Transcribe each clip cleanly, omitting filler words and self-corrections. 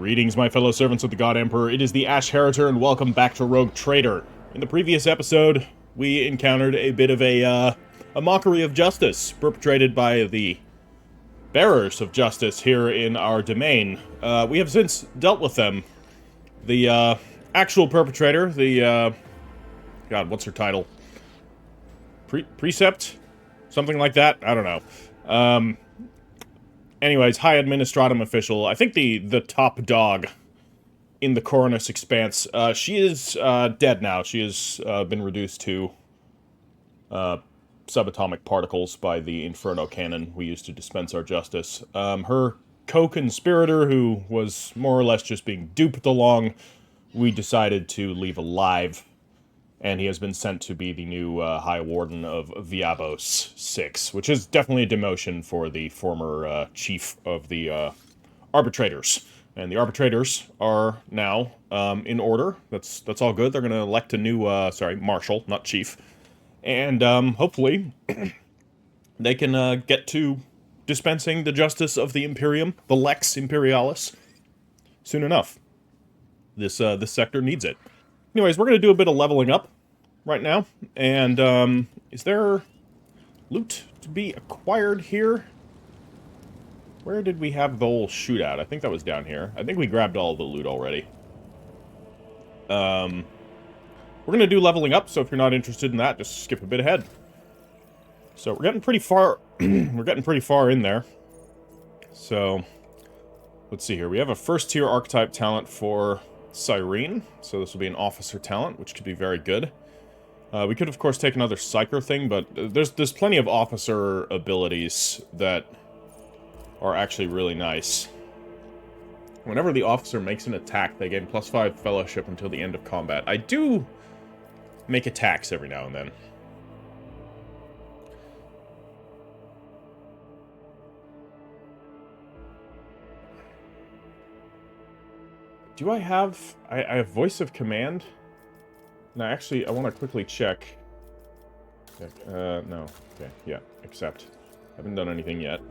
Greetings, my fellow servants of the God Emperor. It is the Ash Heritor, and welcome back to Rogue Trader. In the previous episode, we encountered a bit of a mockery of justice perpetrated by the bearers of justice here in our domain. We have since dealt with them. The actual perpetrator, God, what's her title? Precept? Something like that? I don't know. Anyways, High Administratum official. I think the top dog in the Coronus Expanse. She is dead now. She has been reduced to subatomic particles by the Inferno cannon we used to dispense our justice. Her co-conspirator, who was more or less just being duped along, we decided to leave alive. And he has been sent to be the new High Warden of Viabos 6, which is definitely a demotion for the former chief of the arbitrators. And the arbitrators are now in order. That's all good. They're going to elect a new, marshal, not chief. And hopefully they can get to dispensing the justice of the Imperium, the Lex Imperialis, soon enough. This sector needs it. Anyways, we're going to do a bit of leveling up right now, and is there loot to be acquired here? Where did we have the whole shootout? I think that was down here. I think we grabbed all the loot already. We're going to do leveling up, so if you're not interested in that, just skip a bit ahead. So we're getting pretty far, we're getting pretty far in there. So, let's see here. We have a first tier archetype talent for Cyrene, so this will be an officer talent, which could be very good. We could, of course, take another Psyker thing, but there's plenty of officer abilities that are actually really nice. Whenever the officer makes an attack, they gain +5 fellowship until the end of combat. I do make attacks every now and then. Do I have... I have Voice of Command? No, actually, I want to quickly check. No. Okay, yeah, accept. Haven't done anything yet.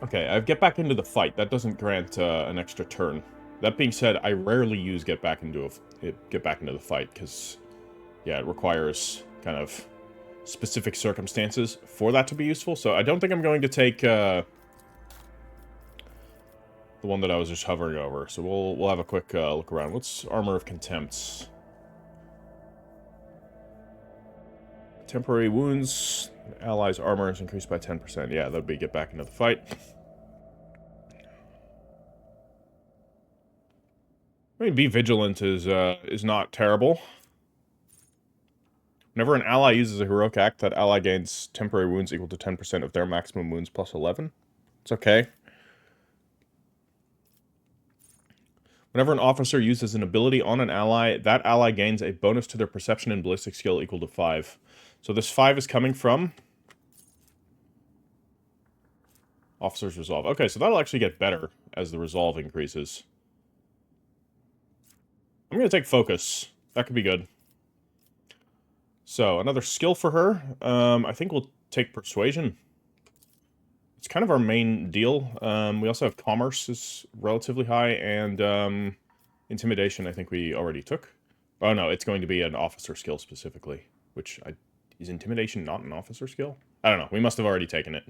Okay, I have Get Back into the Fight. That doesn't grant an extra turn. That being said, I rarely use Get Back into the Fight, because, yeah, it requires kind of specific circumstances for that to be useful, so I don't think I'm going to take... the one that I was just hovering over. So we'll have a quick look around. What's Armor of Contempt? Temporary wounds. Allies' armor is increased by 10%. Yeah, that would be Get Back into the Fight. I mean, Be Vigilant is not terrible. Whenever an ally uses a heroic act, that ally gains temporary wounds equal to 10% of their maximum wounds plus 11. It's okay. Whenever an officer uses an ability on an ally, that ally gains a bonus to their perception and ballistic skill equal to 5. So this 5 is coming from Officer's Resolve. Okay, so that'll actually get better as the resolve increases. I'm going to take Focus. That could be good. So, another skill for her. I think we'll take Persuasion. It's kind of our main deal. We also have Commerce is relatively high, and Intimidation I think we already took. Oh no, it's going to be an officer skill specifically, which is Intimidation not an officer skill? I don't know, we must have already taken it.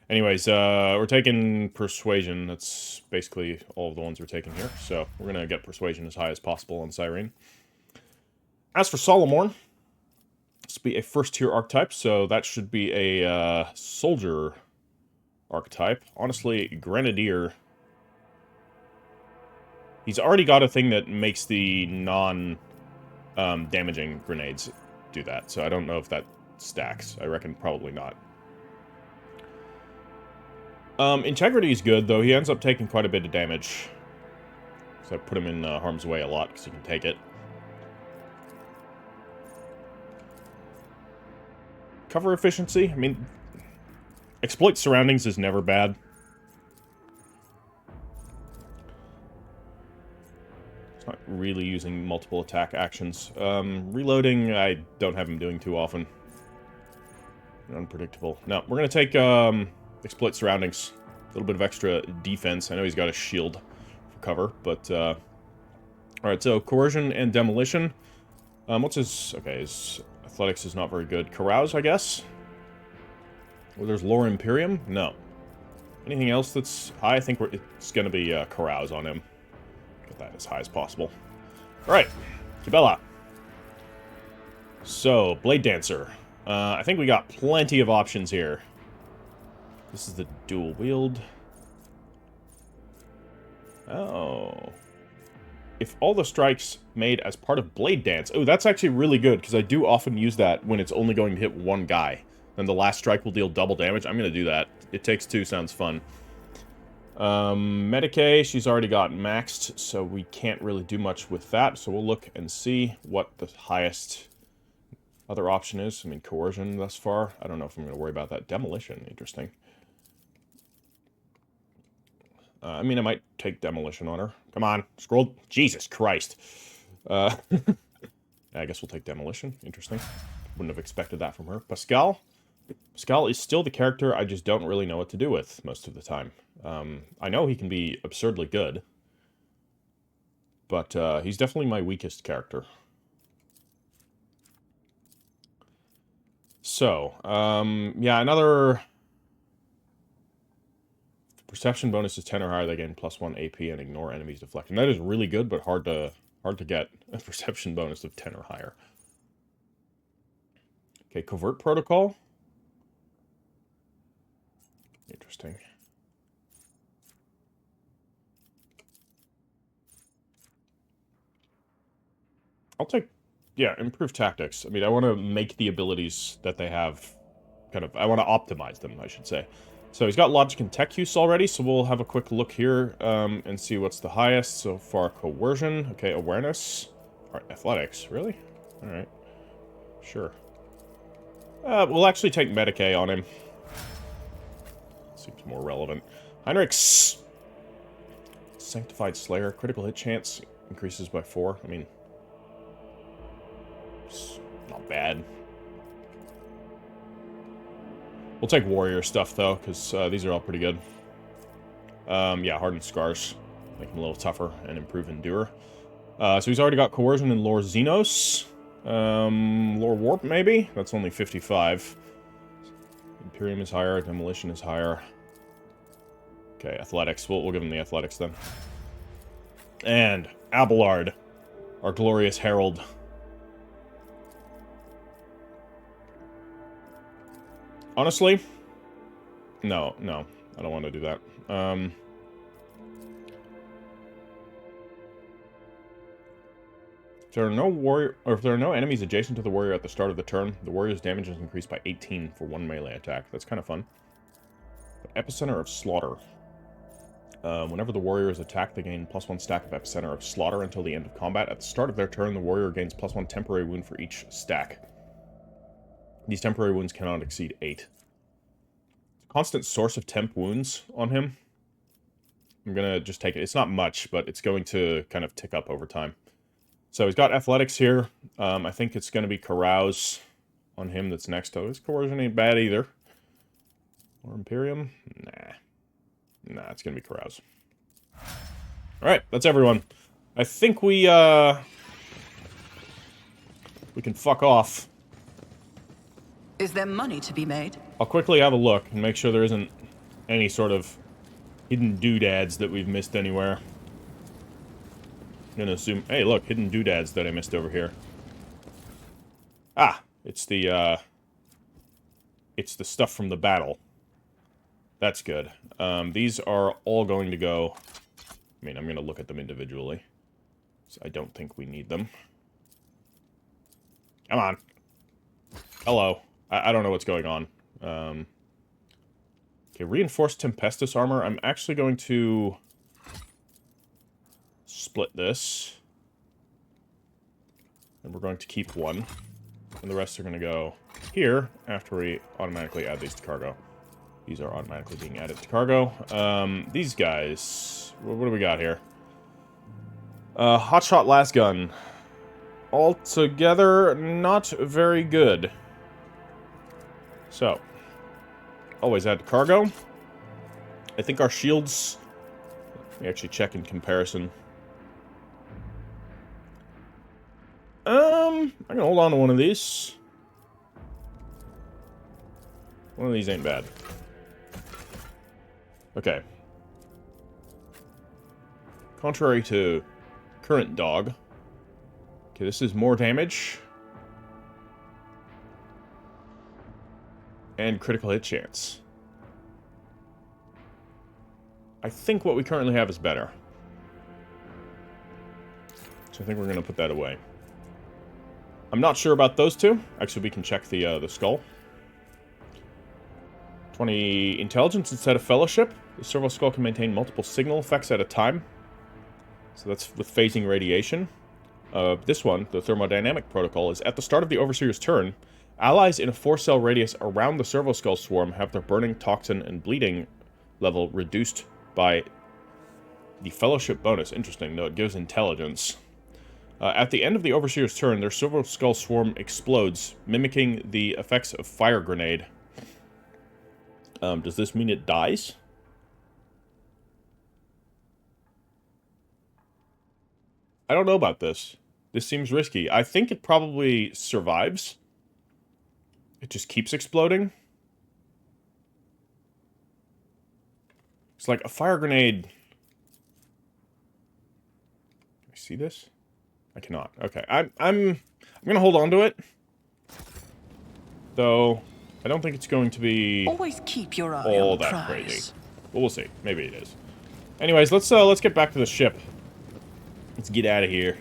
Anyways, we're taking Persuasion. That's basically all of the ones we're taking here, so we're going to get Persuasion as high as possible on Cyrene. As for Solomorn, this will be a first tier archetype, so that should be a soldier archetype. Honestly, Grenadier. He's already got a thing that makes the non-damaging grenades do that, so I don't know if that stacks. I reckon probably not. Integrity is good, though. He ends up taking quite a bit of damage. So I put him in harm's way a lot, because he can take it. Cover efficiency? I mean... Exploit surroundings is never bad. It's not really using multiple attack actions. Reloading, I don't have him doing too often. Unpredictable. No, we're going to take exploit surroundings. A little bit of extra defense. I know he's got a shield. cover, but, alright, so coercion and demolition. What's his... Okay, his athletics is not very good. Carouse, I guess? Well, there's Lore Imperium? No. Anything else that's high? I think it's gonna be, Carouse on him. Get that as high as possible. Alright, Kibella. So, Blade Dancer. I think we got plenty of options here. This is the dual wield. Oh. If all the strikes made as part of Blade Dance... Oh, that's actually really good, because I do often use that when it's only going to hit one guy. Then the last strike will deal double damage. I'm going to do that. It takes two sounds fun. Medicae, she's already got maxed, so we can't really do much with that. So we'll look and see what the highest other option is. I mean, coercion thus far. I don't know if I'm going to worry about that. Demolition, interesting. I mean, I might take demolition on her. Come on, scroll. Jesus Christ. I guess we'll take demolition. Interesting. Wouldn't have expected that from her. Pascal. Pascal is still the character I just don't really know what to do with most of the time. I know he can be absurdly good, but he's definitely my weakest character. So, yeah, another... Perception bonus is 10 or higher, they gain +1 AP and ignore enemies deflecting. That is really good, but hard to get a perception bonus of 10 or higher. Okay, Covert Protocol. Interesting. I'll take, yeah, improved tactics. I mean, I want to make the abilities that they have kind of, I want to optimize them, I should say. So he's got logic and tech use already, so we'll have a quick look here and see what's the highest. So far, coercion. Okay, awareness. All right, athletics. Really? All right. Sure. We'll actually take Medicae on him. Seems more relevant. Heinrichs. Sanctified Slayer. Critical hit chance increases by 4. I mean, it's not bad. We'll take warrior stuff, though, because these are all pretty good. Yeah, Hardened Scars. Make him a little tougher and improve Endure. So he's already got Coercion and Lore Xenos. Lore Warp, maybe? That's only 55. Imperium is higher. Demolition is higher. Okay, Athletics. We'll give him the Athletics, then. And Abelard, our glorious herald. Honestly, no, I don't want to do that. If there are no warrior, or if there are no enemies adjacent to the warrior at the start of the turn, the warrior's damage is increased by 18 for 1 melee attack. That's kind of fun. Epicenter of Slaughter. Whenever the warrior is attacked, they gain +1 stack of Epicenter of Slaughter until the end of combat. At the start of their turn, the warrior gains +1 temporary wound for each stack. These temporary wounds cannot exceed 8. Constant source of temp wounds on him. I'm gonna just take it. It's not much, but it's going to kind of tick up over time. So he's got Athletics here. I think it's going to be Carouse on him that's next. Oh, his Coercion ain't bad either. Or Imperium? Nah, it's going to be Carouse. Alright, that's everyone. I think we can fuck off. Is there money to be made? I'll quickly have a look and make sure there isn't any sort of hidden doodads that we've missed anywhere. I'm gonna assume... Hey, look, hidden doodads that I missed over here. Ah! It's the stuff from the battle. That's good. These are all going to go... I mean, I'm gonna look at them individually. So I don't think we need them. Come on. Hello. I don't know what's going on. Okay, reinforced Tempestus armor. I'm actually going to split this. And we're going to keep one. And the rest are going to go here after we automatically add these to cargo. These are automatically being added to cargo. These guys... What do we got here? Hotshot Last Gun. Altogether, not very good. So, always add to cargo. I think our shields... me actually check in comparison. I'm gonna hold on to one of these. One of these ain't bad. Okay. Contrary to current dog. Okay, this is more damage. And critical hit chance. I think what we currently have is better. So I think we're going to put that away. I'm not sure about those two. Actually, we can check the skull. 20 intelligence instead of fellowship. The servo skull can maintain multiple signal effects at a time. So that's with phasing radiation. This one, the thermodynamic protocol, is at the start of the Overseer's turn. Allies in a 4-cell radius around the servo skull swarm have their burning, toxin, and bleeding level reduced by the fellowship bonus. Interesting, though it gives intelligence. At the end of the Overseer's turn, their servo skull swarm explodes, mimicking the effects of fire grenade. Does this mean it dies? I don't know about this. This seems risky. I think it probably survives. It just keeps exploding. It's like a fire grenade. Can I see this? I cannot. Okay, I'm gonna hold on to it. Though I don't think it's going to be Always keep your eye all on the that prize. crazy. But we'll see. Maybe it is. Anyways, let's get back to the ship. Let's get out of here.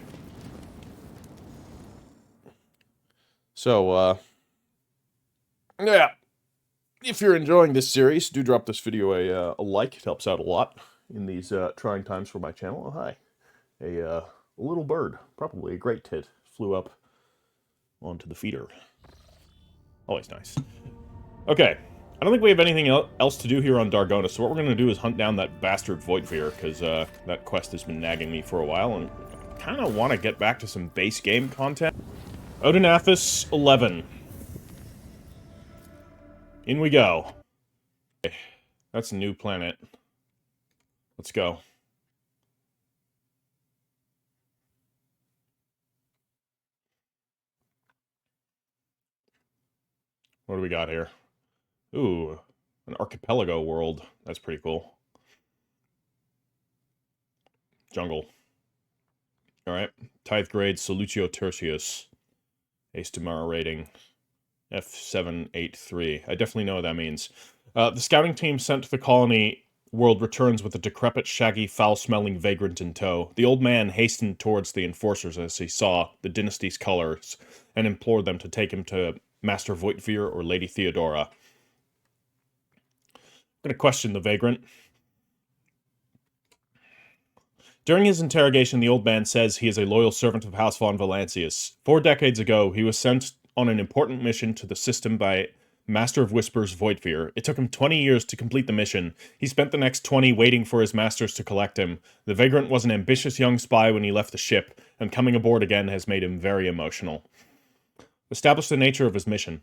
So, yeah. If you're enjoying this series, do drop this video a like. It helps out a lot in these trying times for my channel. Oh, hi. A little bird, probably a great tit, flew up onto the feeder. Always nice. Okay. I don't think we have anything else to do here on Dargona, so what we're going to do is hunt down that bastard Voidfear, because that quest has been nagging me for a while, and I kind of want to get back to some base game content. Odonathus 11. In we go. Okay. That's a new planet. Let's go. What do we got here? Ooh, an archipelago world. That's pretty cool. Jungle. Alright. Tithe grade Salutio Tertius. Ace Tomorrow rating. F783. I definitely know what that means. The scouting team sent to the colony world returns with a decrepit, shaggy, foul-smelling vagrant in tow. The old man hastened towards the enforcers as he saw the dynasty's colors and implored them to take him to Master Voitfear or Lady Theodora. I'm going to question the vagrant. During his interrogation, the old man says he is a loyal servant of House von Valancius. 4 decades ago, he was sent on an important mission to the system by Master of Whispers Voidfear. It took him 20 years to complete the mission. He spent the next 20 waiting for his masters to collect him. The vagrant was an ambitious young spy when he left the ship, and coming aboard again has made him very emotional. Establish the nature of his mission.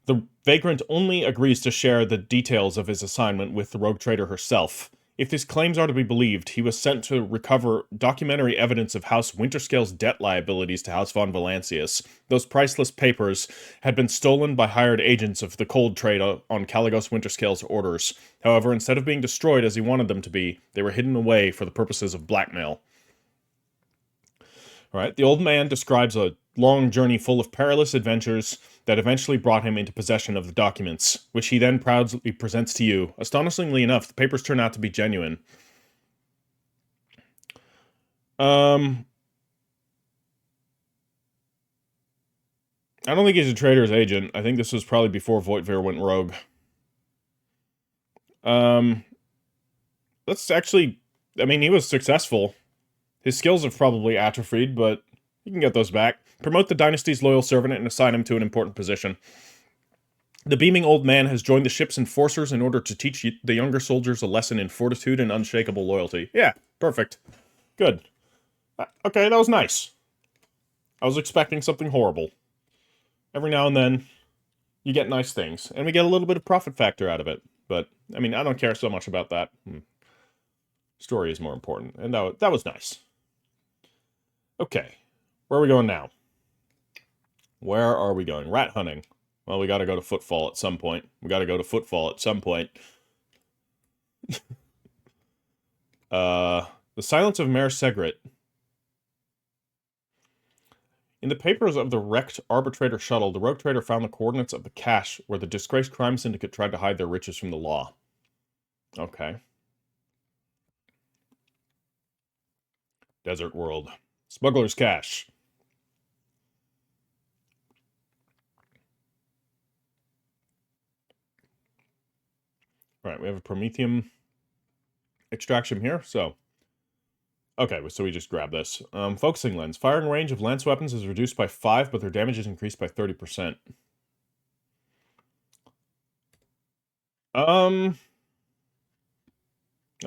The vagrant only agrees to share the details of his assignment with the rogue trader herself. If his claims are to be believed, he was sent to recover documentary evidence of House Winterscale's debt liabilities to House von Valancius. Those priceless papers had been stolen by hired agents of the cold trade on Caligos Winterscale's orders. However, instead of being destroyed as he wanted them to be, they were hidden away for the purposes of blackmail. Alright, the old man describes a long journey full of perilous adventures that eventually brought him into possession of the documents, which he then proudly presents to you. Astonishingly enough, the papers turn out to be genuine. I don't think he's a traitor's agent. I think this was probably before Voitfear went rogue. Let's actually... I mean, he was successful. His skills have probably atrophied, but you can get those back. Promote the dynasty's loyal servant and assign him to an important position. The beaming old man has joined the ship's enforcers in order to teach the younger soldiers a lesson in fortitude and unshakable loyalty. Yeah, perfect. Good. Okay, that was nice. I was expecting something horrible. Every now and then, you get nice things, and we get a little bit of profit factor out of it. But, I mean, I don't care so much about that. Story is more important, and that was nice. Okay, where are we going now? Where are we going? Rat hunting. Well, we gotta go to Footfall at some point. The Silence of Mare Segret. In the papers of the wrecked arbitrator shuttle, the rogue trader found the coordinates of the cache where the disgraced crime syndicate tried to hide their riches from the law. Okay. Desert world. Smuggler's cache. Right, we have a Promethium extraction here, so... Okay, so we just grab this. Focusing lens. Firing range of lance weapons is reduced by 5, but their damage is increased by 30%. Let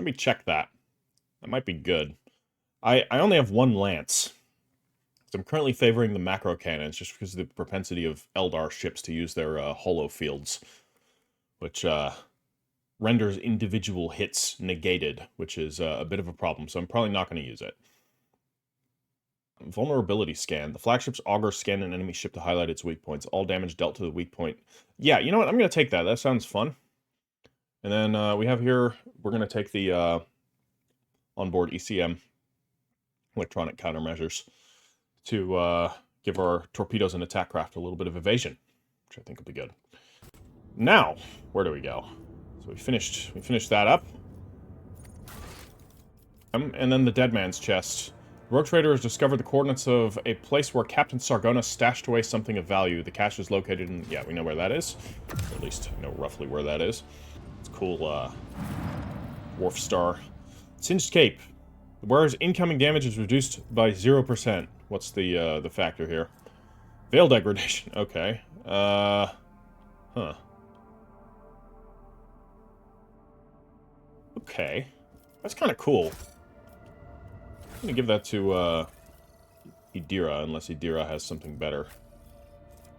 me check that. That might be good. I only have one lance. So I'm currently favoring the macro cannons, just because of the propensity of Eldar ships to use their holo fields, which renders individual hits negated, which is a bit of a problem, so I'm probably not going to use it. Vulnerability scan. The flagship's auger scan an enemy ship to highlight its weak points. All damage dealt to the weak point. Yeah, you know what? I'm going to take that. That sounds fun. And then we have here, we're going to take the onboard ECM, electronic countermeasures, to give our torpedoes and attack craft a little bit of evasion, which I think will be good. Now, where do we go? So we finished that up. And then the Dead Man's Chest. The rogue trader has discovered the coordinates of a place where Captain Sargona stashed away something of value. The cache is located in... Yeah, we know where that is. Or at least know roughly where that is. It's cool, Wharf Star. Singed Cape. The wearer's incoming damage is reduced by 0%. What's the factor here? Veil degradation. Okay. Huh. Okay. That's kind of cool. I'm gonna give that to, Idira, unless Idira has something better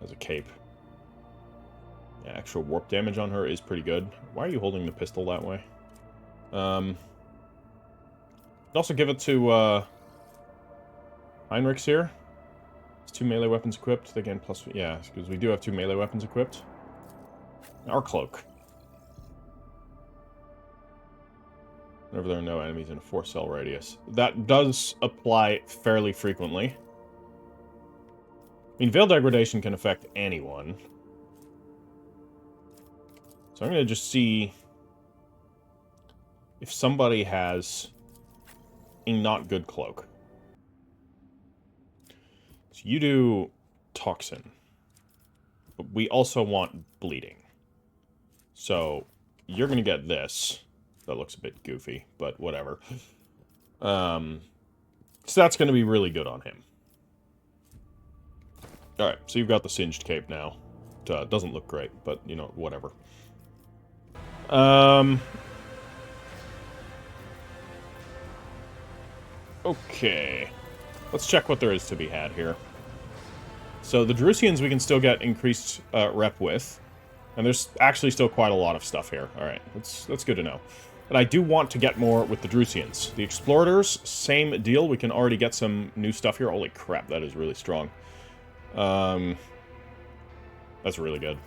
as a cape. Yeah, actual warp damage on her is pretty good. Why are you holding the pistol that way? Also give it to, Heinrichs here. It's 2 melee weapons equipped. Again, plus... Yeah, because we do have 2 melee weapons equipped. Our cloak. Whenever there are no enemies in a 4-cell radius. That does apply fairly frequently. I mean, Veil Degradation can affect anyone. So I'm going to just see if somebody has a not good cloak. So you do Toxin. But we also want Bleeding. So you're going to get this. That looks a bit goofy, but whatever. So that's going to be really good on him. Alright, so you've got the Singed Cape now. It doesn't look great, but, you know, whatever. Okay. Let's check what there is to be had here. So the Drusians we can still get increased rep with. And there's actually still quite a lot of stuff here. Alright, that's good to know. But I do want to get more with the Drusians. The Explorators, same deal. We can already get some new stuff here. Holy crap, that is really strong. That's really good.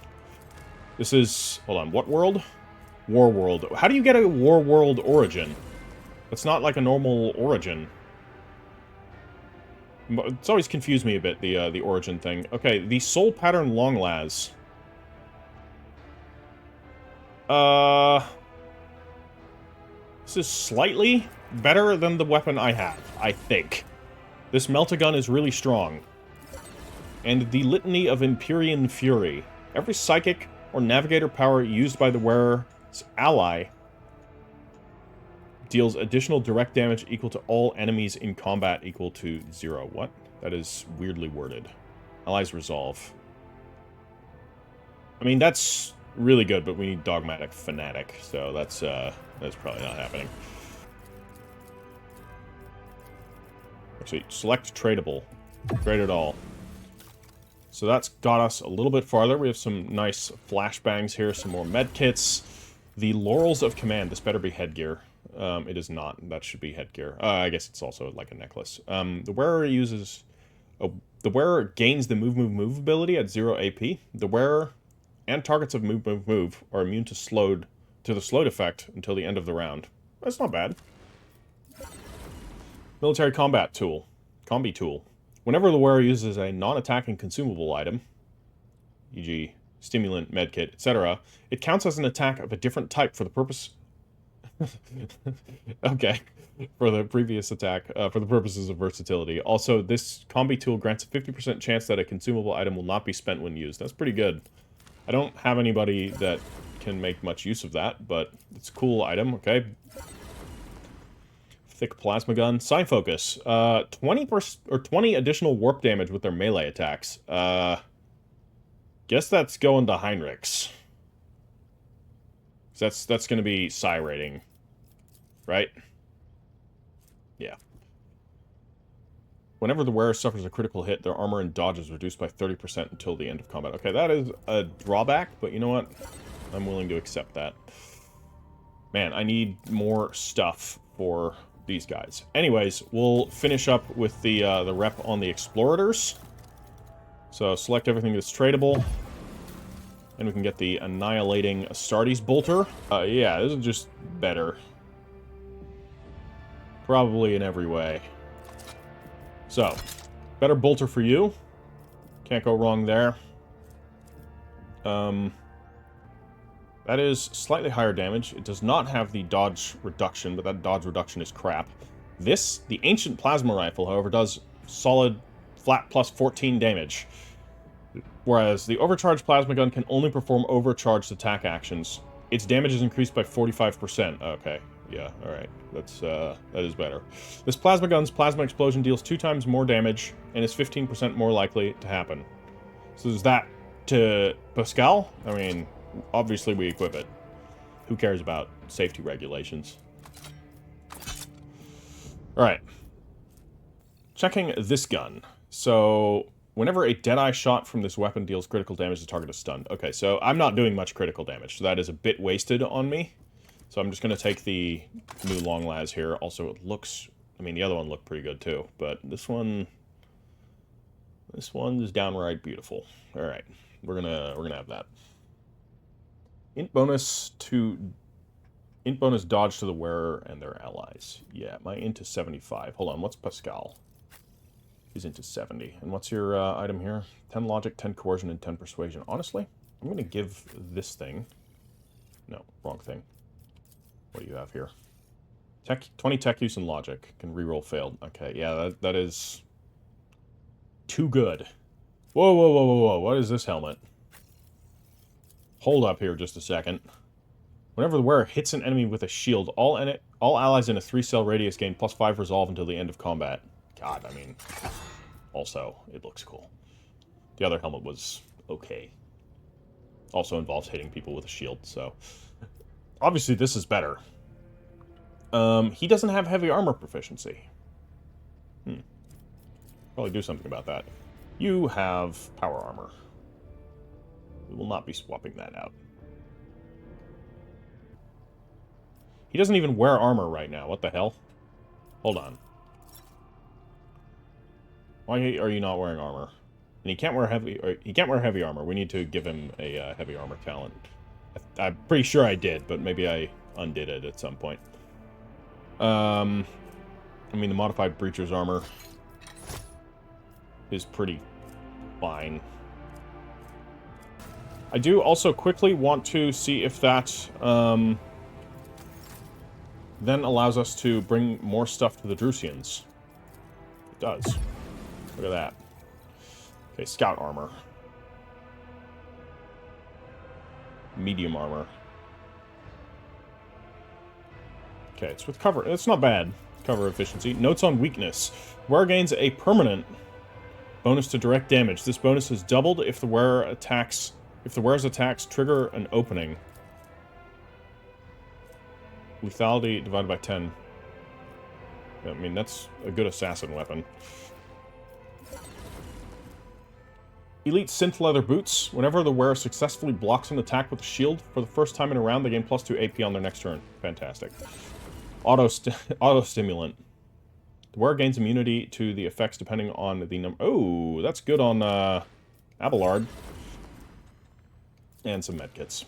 This is... Hold on, what world? War World. How do you get a War World origin? It's not like a normal origin. It's always confused me a bit, the origin thing. Okay, the Soul Pattern Longlas. This is slightly better than the weapon I have, I think. This Meltagun is really strong. And the Litany of Empyrean Fury. Every psychic or navigator power used by the wearer's ally deals additional direct damage equal to all enemies in combat equal to 0. What? That is weirdly worded. Allies resolve. I mean, that's really good, but we need Dogmatic Fanatic, so that's probably not happening. Actually, select tradable. Trade it all. So that's got us a little bit farther. We have some nice flashbangs here, some more medkits. The Laurels of Command. This better be headgear. It is not. That should be headgear. I guess it's also like a necklace. The wearer uses... the wearer gains the move ability at 0 AP. The wearer and targets of move are immune to the slowed effect until the end of the round. That's not bad. Military combat tool. Combi tool. Whenever the wearer uses a non-attacking consumable item, e.g. stimulant, medkit, etc., it counts as an attack of a different type for the purpose... okay. For the previous attack, for the purposes of versatility. Also, this combi tool grants a 50% chance that a consumable item will not be spent when used. That's pretty good. I don't have anybody that can make much use of that, but it's a cool item, okay? Thick plasma gun. Psi focus. 20 additional warp damage with their melee attacks. Guess that's going to Heinrichs. That's going to be Psi rating. Right? Yeah. Whenever the wearer suffers a critical hit, their armor and dodge is reduced by 30% until the end of combat. Okay, that is a drawback, but you know what? I'm willing to accept that. Man, I need more stuff for these guys. Anyways, we'll finish up with the rep on the Explorators. So select everything that's tradable. And we can get the Annihilating Astartes Bolter. Yeah, this is just better. Probably in every way. So, better bolter for you. Can't go wrong there. That is slightly higher damage. It does not have the dodge reduction, but that dodge reduction is crap. This, the Ancient Plasma Rifle, however, does solid flat plus 14 damage. Whereas the Overcharged Plasma Gun can only perform overcharged attack actions. Its damage is increased by 45%. Okay. Yeah, alright. That is better. This plasma gun's plasma explosion deals 2 times more damage and is 15% more likely to happen. So is that to Pascal? I mean, obviously we equip it. Who cares about safety regulations? Alright. Checking this gun. So, whenever a Deadeye shot from this weapon deals critical damage, the target is stunned. Okay, so I'm not doing much critical damage, so that is a bit wasted on me. So I'm just going to take the new long las here. Also, it looks... I mean, the other one looked pretty good, too. But this one... This one is downright beautiful. Alright. We're gonna have that. Int bonus dodge to the wearer and their allies. Yeah, my int is 75. Hold on, what's Pascal? He's into 70. And what's your item here? 10 logic, 10 coercion, and 10 persuasion. Honestly, I'm going to give this thing... No, wrong thing. What do you have here? 20 tech use and logic. Can reroll failed. Okay, yeah, that is... too good. Whoa, whoa, whoa, whoa, whoa. What is this helmet? Hold up here just a second. Whenever the wearer hits an enemy with a shield, all allies in a 3-cell radius gain +5 resolve until the end of combat. God, I mean... Also, it looks cool. The other helmet was okay. Also involves hitting people with a shield, so... Obviously, this is better. He doesn't have heavy armor proficiency. Probably do something about that. You have power armor. We will not be swapping that out. He doesn't even wear armor right now. What the hell? Hold on. Why are you not wearing armor? And he can't wear heavy armor. We need to give him a heavy armor talent. I'm pretty sure I did, but maybe I undid it at some point. I mean, the modified breacher's armor is pretty fine. I do also quickly want to see if that then allows us to bring more stuff to the Drusians. It does. Look at that. Okay, scout armor. Medium armor. Okay, it's with cover. It's not bad. Cover efficiency. Notes on weakness. Wearer gains a permanent bonus to direct damage. This bonus is doubled if the wearer's attacks trigger an opening. Lethality divided by 10. I mean, that's a good assassin weapon. Elite synth leather boots. Whenever the wearer successfully blocks an attack with a shield for the first time in a round, they gain +2 AP on their next turn. Fantastic. Auto-stimulant. The wearer gains immunity to the effects depending on the number... Oh, that's good on, Abelard. And some medkits.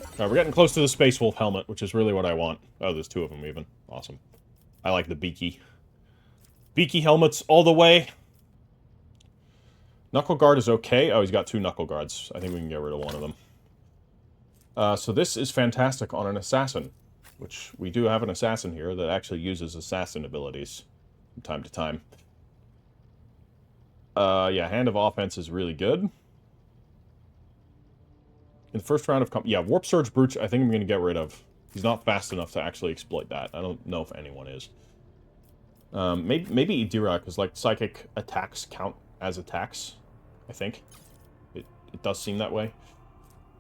Alright, we're getting close to the Space Wolf helmet, which is really what I want. Oh, there's two of them even. Awesome. I like the beaky. Beaky helmets all the way. Knuckle guard is okay. Oh, he's got two knuckle guards. I think we can get rid of one of them. So this is fantastic on an assassin, which we do have an assassin here that actually uses assassin abilities from time to time. Yeah, Hand of Offense is really good. In the first round of yeah, Warp Surge Brooch, I think I'm going to get rid of. He's not fast enough to actually exploit that. I don't know if anyone is. Maybe Idira, because, like, psychic attacks count as attacks, I think. It does seem that way.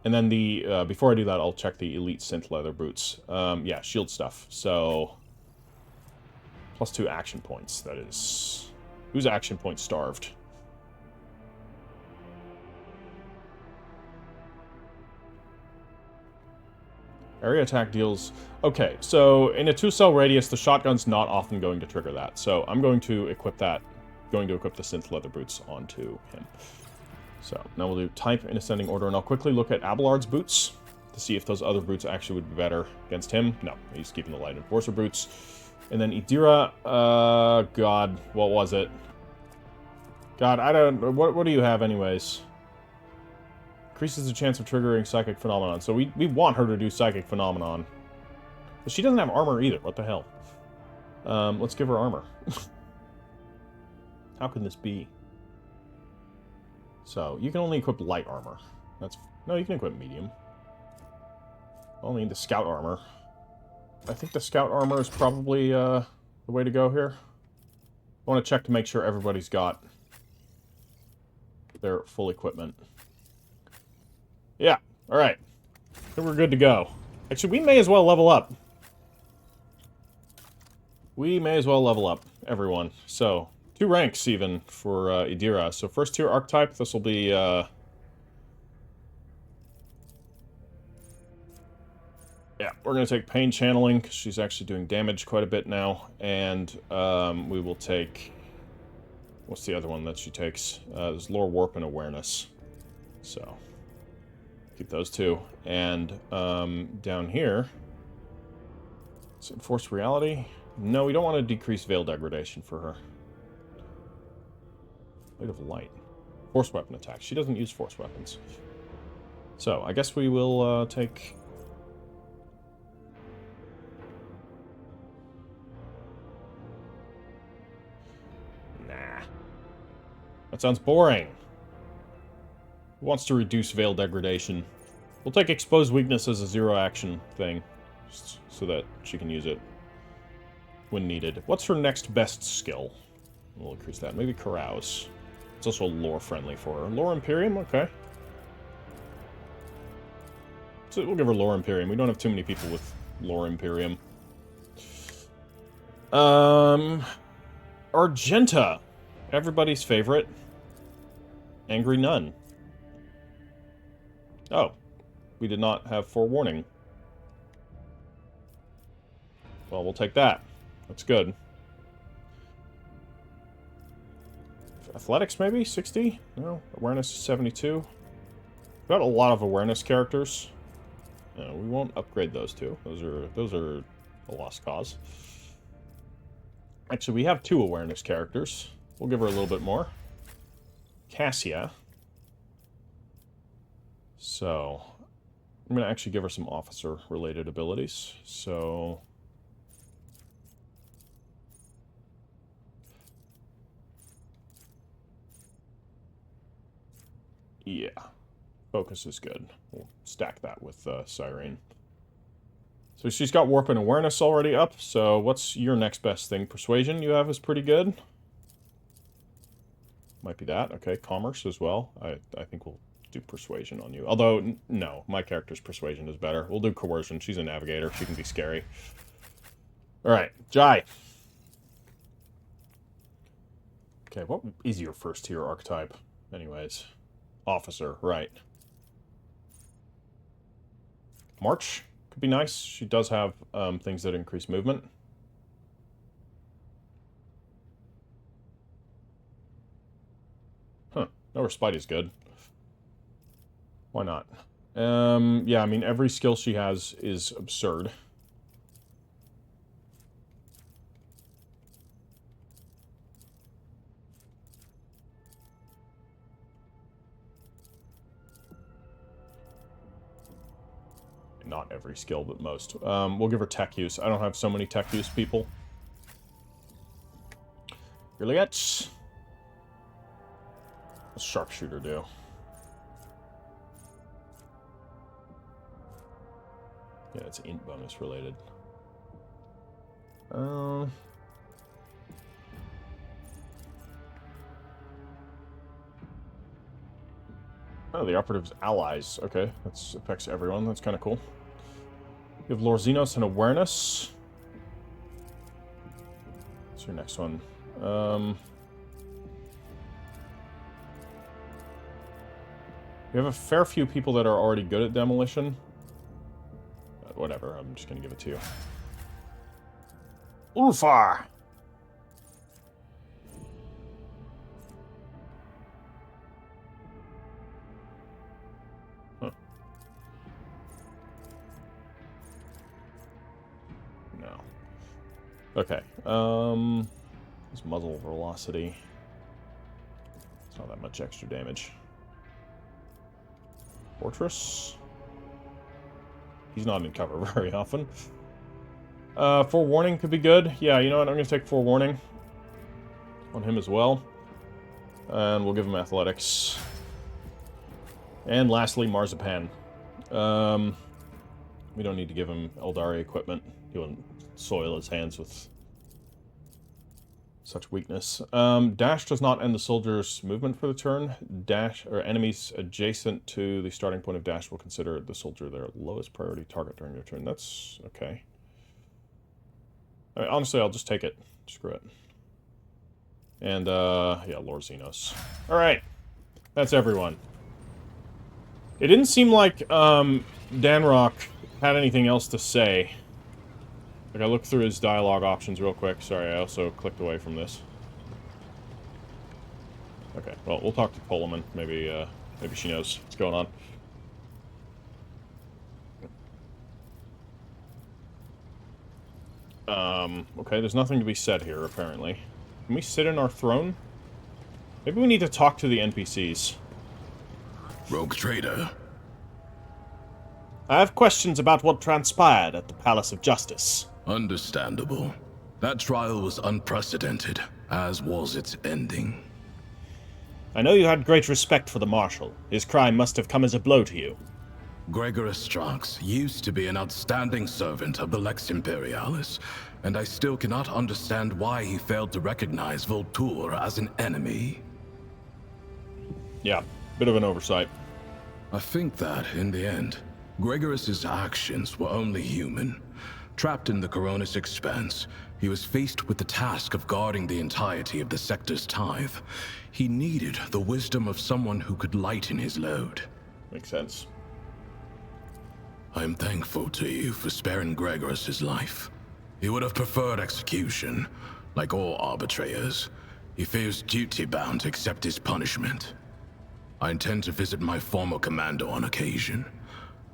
And then the, before I do that, I'll check the Elite Synth Leather Boots. Yeah, shield stuff. So, +2 action points, that is. Who's action point starved? Area attack deals... Okay, so in a 2-cell radius, the shotgun's not often going to trigger that. So I'm going to equip that. Going to equip the Synth Leather Boots onto him. So now we'll do type in ascending order, and I'll quickly look at Abelard's boots to see if those other boots actually would be better against him. No, he's keeping the Light Enforcer boots. And then Idira, God, what was it? God, I don't... What do you have anyways? Increases the chance of triggering Psychic Phenomenon. So we want her to do Psychic Phenomenon. But she doesn't have armor either. What the hell? Let's give her armor. How can this be? So, you can only equip light armor. No, you can equip medium. Only the scout armor. I think the scout armor is probably the way to go here. I want to check to make sure everybody's got their full equipment. Yeah, alright. I think we're good to go. Actually, we may as well level up. We may as well level up, everyone. So, 2 ranks even for Idira. So, first tier archetype, this will be... Yeah, we're going to take Pain Channeling, because she's actually doing damage quite a bit now. And we will take... What's the other one that she takes? There's Lore Warp and Awareness. So... Keep those two. And down here, is it Enforced Reality? No, we don't want to decrease Veil Degradation for her. Blade of Light. Force Weapon Attack. She doesn't use Force Weapons. So, I guess we will take... Nah. That sounds boring. Who wants to reduce Veil Degradation? We'll take Exposed Weakness as a 0-action thing, just so that she can use it when needed. What's her next best skill? We'll increase that. Maybe Carouse. It's also lore-friendly for her. Lore Imperium? Okay. So we'll give her Lore Imperium. We don't have too many people with Lore Imperium. Argenta. Everybody's favorite. Angry Nun. Oh, we did not have forewarning. Well, we'll take that. That's good. Athletics, maybe? 60? No. Awareness is 72. We've got a lot of awareness characters. No, we won't upgrade those two. Those are a lost cause. Actually, we have 2 awareness characters. We'll give her a little bit more. Cassia. So, I'm going to actually give her some officer-related abilities. So, yeah, focus is good. We'll stack that with Cyrene. So she's got Warp and Awareness already up, so what's your next best thing? Persuasion you have is pretty good. Might be that. Okay, Commerce as well. I think we'll do Persuasion on you. Although, no, my character's Persuasion is better. We'll do Coercion. She's a Navigator. She can be scary. Alright, Jai. Okay, what is your first tier archetype? Anyways. Officer, right. March could be nice. She does have things that increase movement. Oh, her Spidey's good. Why not? Yeah, I mean, every skill she has is absurd. Not every skill, but most. We'll give her tech use. I don't have so many tech use people. Juliet. What's Sharpshooter do? Yeah, it's int bonus related. Oh, the operative's allies. Okay, that affects everyone. That's kind of cool. Give Lorzinos an awareness. What's your next one? We have a fair few people that are already good at demolition. But whatever, I'm just going to give it to you. Ulfar! Huh. No. Okay, this muzzle velocity. It's not that much extra damage. Fortress. He's not in cover very often. Forewarning could be good. Yeah, you know what? I'm going to take forewarning on him as well. And we'll give him athletics. And lastly, Marzipan. We don't need to give him Eldari equipment. He wouldn't soil his hands with such weakness. Dash does not end the soldier's movement for the turn. Dash, or enemies adjacent to the starting point of dash will consider the soldier their lowest priority target during their turn. That's okay. I mean, honestly, I'll just take it. Screw it. And, yeah, Lorzinos. Alright. That's everyone. It didn't seem like, Danrock had anything else to say. Like, I looked through his dialogue options real quick. Sorry, I also clicked away from this. Okay, well, we'll talk to Pullman. Maybe she knows what's going on. Okay, there's nothing to be said here, apparently. Can we sit in our throne? Maybe we need to talk to the NPCs. Rogue trader. I have questions about what transpired at the Palace of Justice. Understandable. That trial was unprecedented, as was its ending. I know you had great respect for the Marshal. His crime must have come as a blow to you. Gregorus Strax used to be an outstanding servant of the Lex Imperialis, and I still cannot understand why he failed to recognize Voltur as an enemy. Yeah, bit of an oversight. I think that, in the end, Gregorus's actions were only human. Trapped in the Coronis Expanse, he was faced with the task of guarding the entirety of the sector's tithe. He needed the wisdom of someone who could lighten his load. Makes sense. I am thankful to you for sparing Gregorus's life. He would have preferred execution. Like all arbitrators, he feels duty-bound to accept his punishment. I intend to visit my former commander on occasion.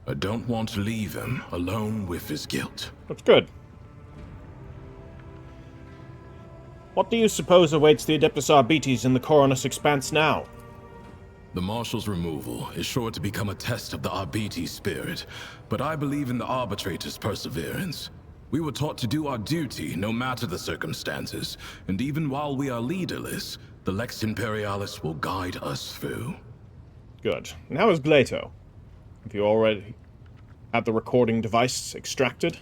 I don't want to leave him alone with his guilt. That's good. What do you suppose awaits the Adeptus Arbites in the Coronis Expanse now? The Marshal's removal is sure to become a test of the Arbite spirit, but I believe in the Arbitrator's perseverance. We were taught to do our duty no matter the circumstances, and even while we are leaderless, the Lex Imperialis will guide us through. Good. And how is Glato? Have you already had the recording device extracted?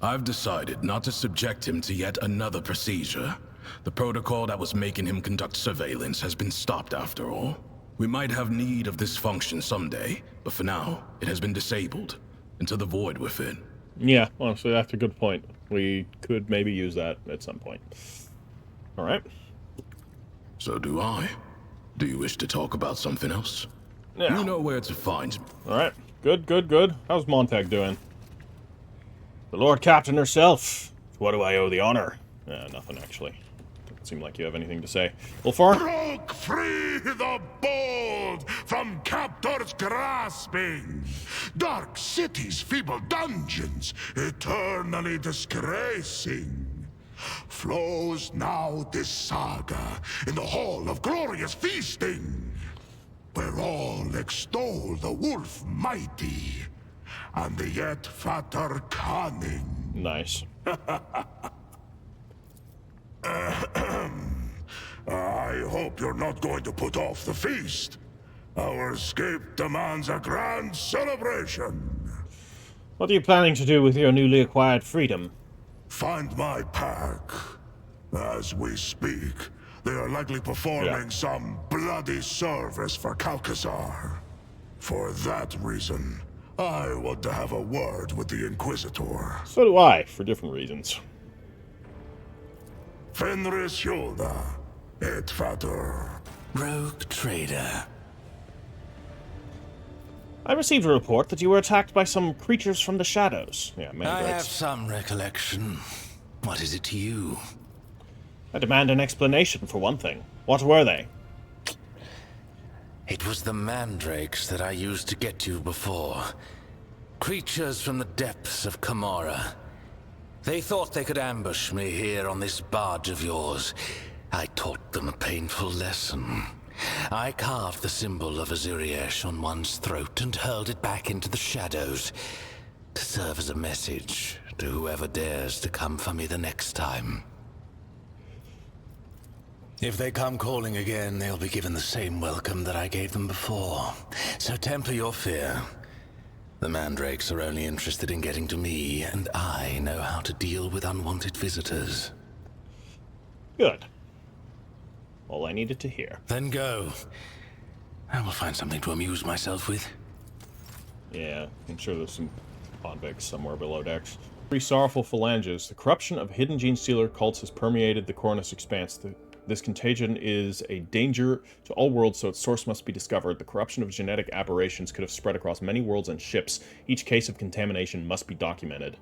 I've decided not to subject him to yet another procedure. The protocol that was making him conduct surveillance has been stopped after all. We might have need of this function someday, but for now, it has been disabled, into the void with it. Yeah, honestly, that's a good point. We could maybe use that at some point. Alright. So do I. Do you wish to talk about something else? Yeah. You know where to find me. Alright. Good, good, good. How's Montag doing? The Lord Captain herself. What do I owe the honor? Nothing, actually. seem like you have anything to say. Ulfar? Broke free the bold from captors grasping. Dark cities, feeble dungeons, eternally disgracing. Flows now this saga in the hall of glorious feasting, where all extol the wolf mighty and the yet fatter cunning. Nice. I hope you're not going to put off the feast. Our escape demands a grand celebration. What are you planning to do with your newly acquired freedom? Find my pack. As we speak, they are likely performing some bloody service for Calcazar. For that reason, I want to have a word with the Inquisitor. So do I, for different reasons. Fenris Hjulda, et fatter. Rogue trader. I received a report that you were attacked by some creatures from the shadows. Yeah, I have mandrakes. some recollection. What is it to you? I demand an explanation, for one thing. What were they? It was the mandrakes that I used to get you before. Creatures from the depths of Camorra. They thought they could ambush me here on this barge of yours. I taught them a painful lesson. I carved the symbol of Azuriesh on one's throat and hurled it back into the shadows to serve as a message to whoever dares to come for me the next time. If they come calling again, they'll be given the same welcome that I gave them before. So temper your fear. The mandrakes are only interested in getting to me, and I know how to deal with unwanted visitors. Good. All I needed to hear. Then go. I will find something to amuse myself with. Yeah, I'm sure there's some convicts somewhere below decks. Three sorrowful phalanges. The corruption of hidden gene stealer cults has permeated the Cornus Expanse. This contagion is a danger to all worlds, so its source must be discovered. The corruption of genetic aberrations could have spread across many worlds and ships. Each case of contamination must be documented.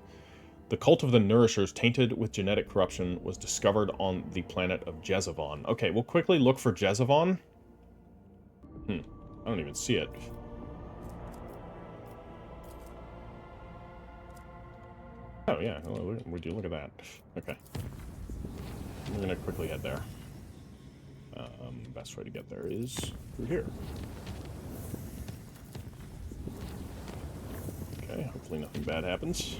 The cult of the Nourishers, tainted with genetic corruption, was discovered on the planet of Jezavon. Okay, we'll quickly look for Jezavon. I don't even see it. Oh, yeah, we do. Look at that. Okay. We're gonna quickly head there. Best way to get there is through here. Okay, hopefully nothing bad happens.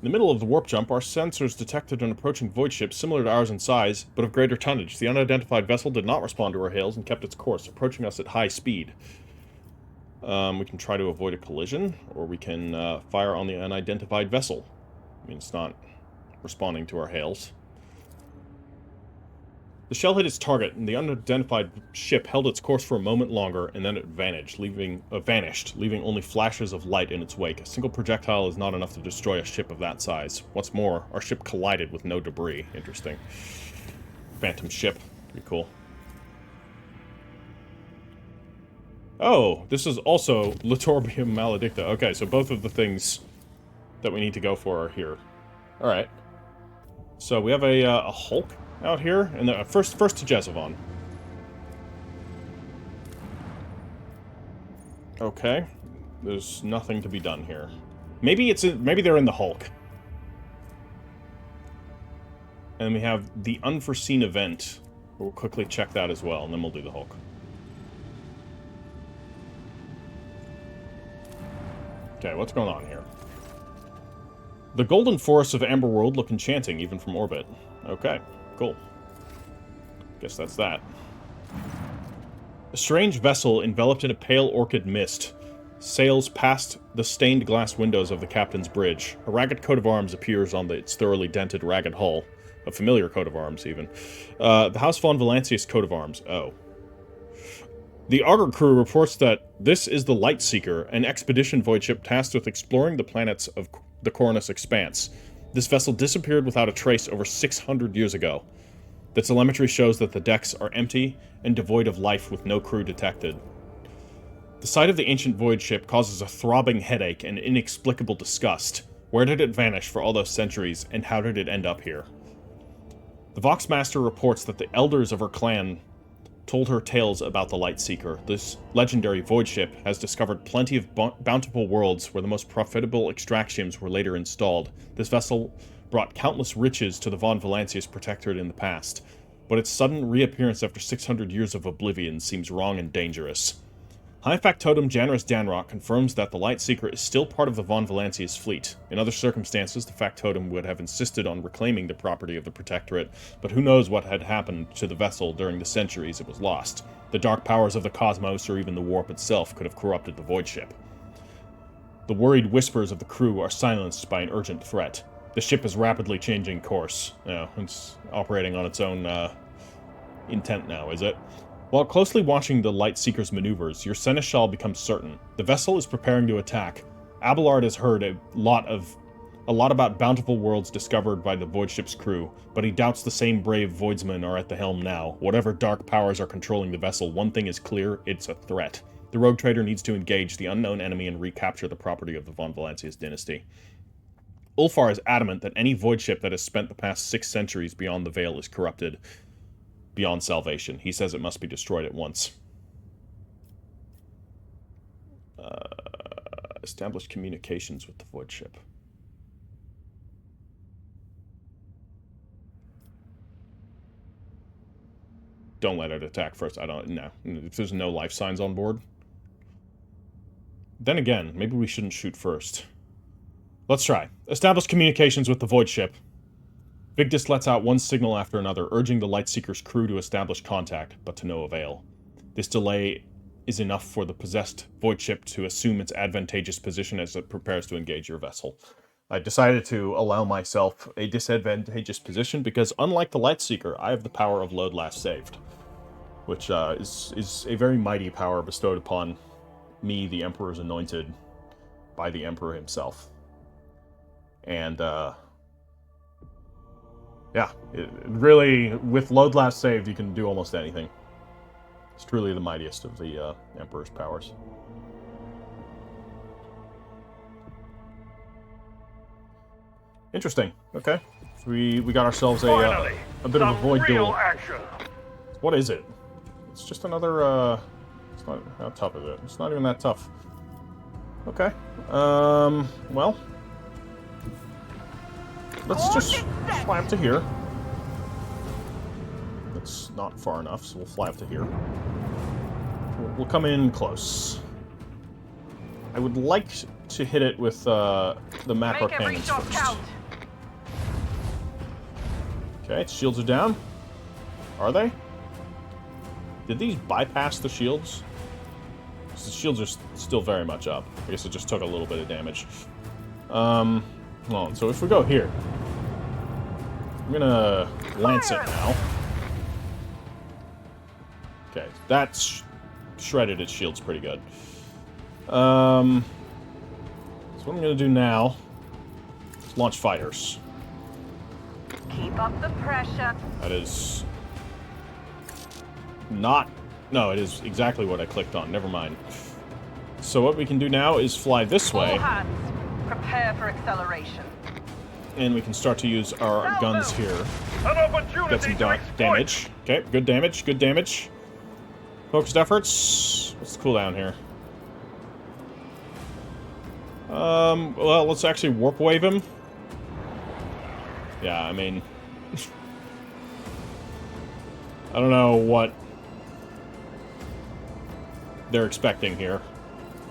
In the middle of the warp jump, our sensors detected an approaching void ship similar to ours in size, but of greater tonnage. The unidentified vessel did not respond to our hails and kept its course, approaching us at high speed. We can try to avoid a collision, or we can fire on the unidentified vessel. I mean, it's not responding to our hails. The shell hit its target, and the unidentified ship held its course for a moment longer, and then it vanished, leaving only flashes of light in its wake. A single projectile is not enough to destroy a ship of that size. What's more, our ship collided with no debris. Interesting. Phantom ship. Pretty cool. Oh, this is also Latorbium Maledicta. Okay, so both of the things that we need to go for are here. Alright. So we have a Hulk out here, and first to Jezavon. Okay, there's nothing to be done here. Maybe they're in the Hulk. And we have the unforeseen event. We'll quickly check that as well, and then we'll do the Hulk. Okay, what's going on here? The golden forests of Amberworld look enchanting, even from orbit. Okay, cool. Guess that's that. A strange vessel enveloped in a pale orchid mist sails past the stained glass windows of the captain's bridge. A ragged coat of arms appears on its thoroughly dented, ragged hull. A familiar coat of arms, even. The House von Valancius coat of arms. Oh. The Augur crew reports that this is the Light Seeker, an expedition void ship tasked with exploring the planets of the Cornus Expanse. This vessel disappeared without a trace over 600 years ago. The telemetry shows that the decks are empty and devoid of life with no crew detected. The sight of the ancient void ship causes a throbbing headache and inexplicable disgust. Where did it vanish for all those centuries, and how did it end up here? The Voxmaster reports that the elders of her clan told her tales about the Lightseeker. This legendary void ship has discovered plenty of bountiful worlds where the most profitable extractions were later installed. This vessel brought countless riches to the Von Valancius Protectorate in the past, but its sudden reappearance after 600 years of oblivion seems wrong and dangerous. High Factotum Janus Danrock confirms that the Lightseeker is still part of the Von Valancius fleet. In other circumstances, the Factotum would have insisted on reclaiming the property of the Protectorate, but who knows what had happened to the vessel during the centuries it was lost. The dark powers of the cosmos, or even the warp itself, could have corrupted the void ship. The worried whispers of the crew are silenced by an urgent threat. The ship is rapidly changing course. It's operating on its own intent now, is it? While closely watching the Lightseeker's maneuvers, your seneschal becomes certain. The vessel is preparing to attack. Abelard has heard a lot about bountiful worlds discovered by the void ship's crew, but he doubts the same brave voidsmen are at the helm now. Whatever dark powers are controlling the vessel, one thing is clear: it's a threat. The rogue trader needs to engage the unknown enemy and recapture the property of the Von Valancius dynasty. Ulfar is adamant that any void ship that has spent the past 6 centuries beyond the Veil is corrupted beyond salvation. He says it must be destroyed at once. Establish communications with the void ship. Don't let it attack first. No. If there's no life signs on board. Then again, maybe we shouldn't shoot first. Let's try. Establish communications with the void ship. Vigdis lets out one signal after another, urging the Lightseeker's crew to establish contact, but to no avail. This delay is enough for the possessed void ship to assume its advantageous position as it prepares to engage your vessel. I decided to allow myself a disadvantageous position because, unlike the Lightseeker, I have the power of load last saved, which is a very mighty power bestowed upon me, the Emperor's anointed, by the Emperor himself. And, yeah, it really, with load last saved, you can do almost anything. It's truly the mightiest of the Emperor's powers. Interesting. Okay. So we got ourselves a bit of a void duel. Action. What is it? It's just another, it's not, how tough is it? It's not even that tough. Okay. Well, let's just fly up to here. That's not far enough, so we'll fly up to here. We'll come in close. I would like to hit it with the macro cannons first. Okay, its shields are down. Are they? Did these bypass the shields? The shields are still very much up. I guess it just took a little bit of damage. Hold on, so if we go here, I'm gonna lance it now. Okay, that's shredded its shields pretty good. So what I'm gonna do now is launch fighters. Keep up the pressure. That is not... No, it is exactly what I clicked on. Never mind. So what we can do now is fly this way. All hands, prepare for acceleration. And we can start to use our guns here. An opportunity Get some damage. Okay, good damage, good damage. Focused efforts. What's the cooldown here? Well, let's actually warp wave him. Yeah, I mean... I don't know what they're expecting here.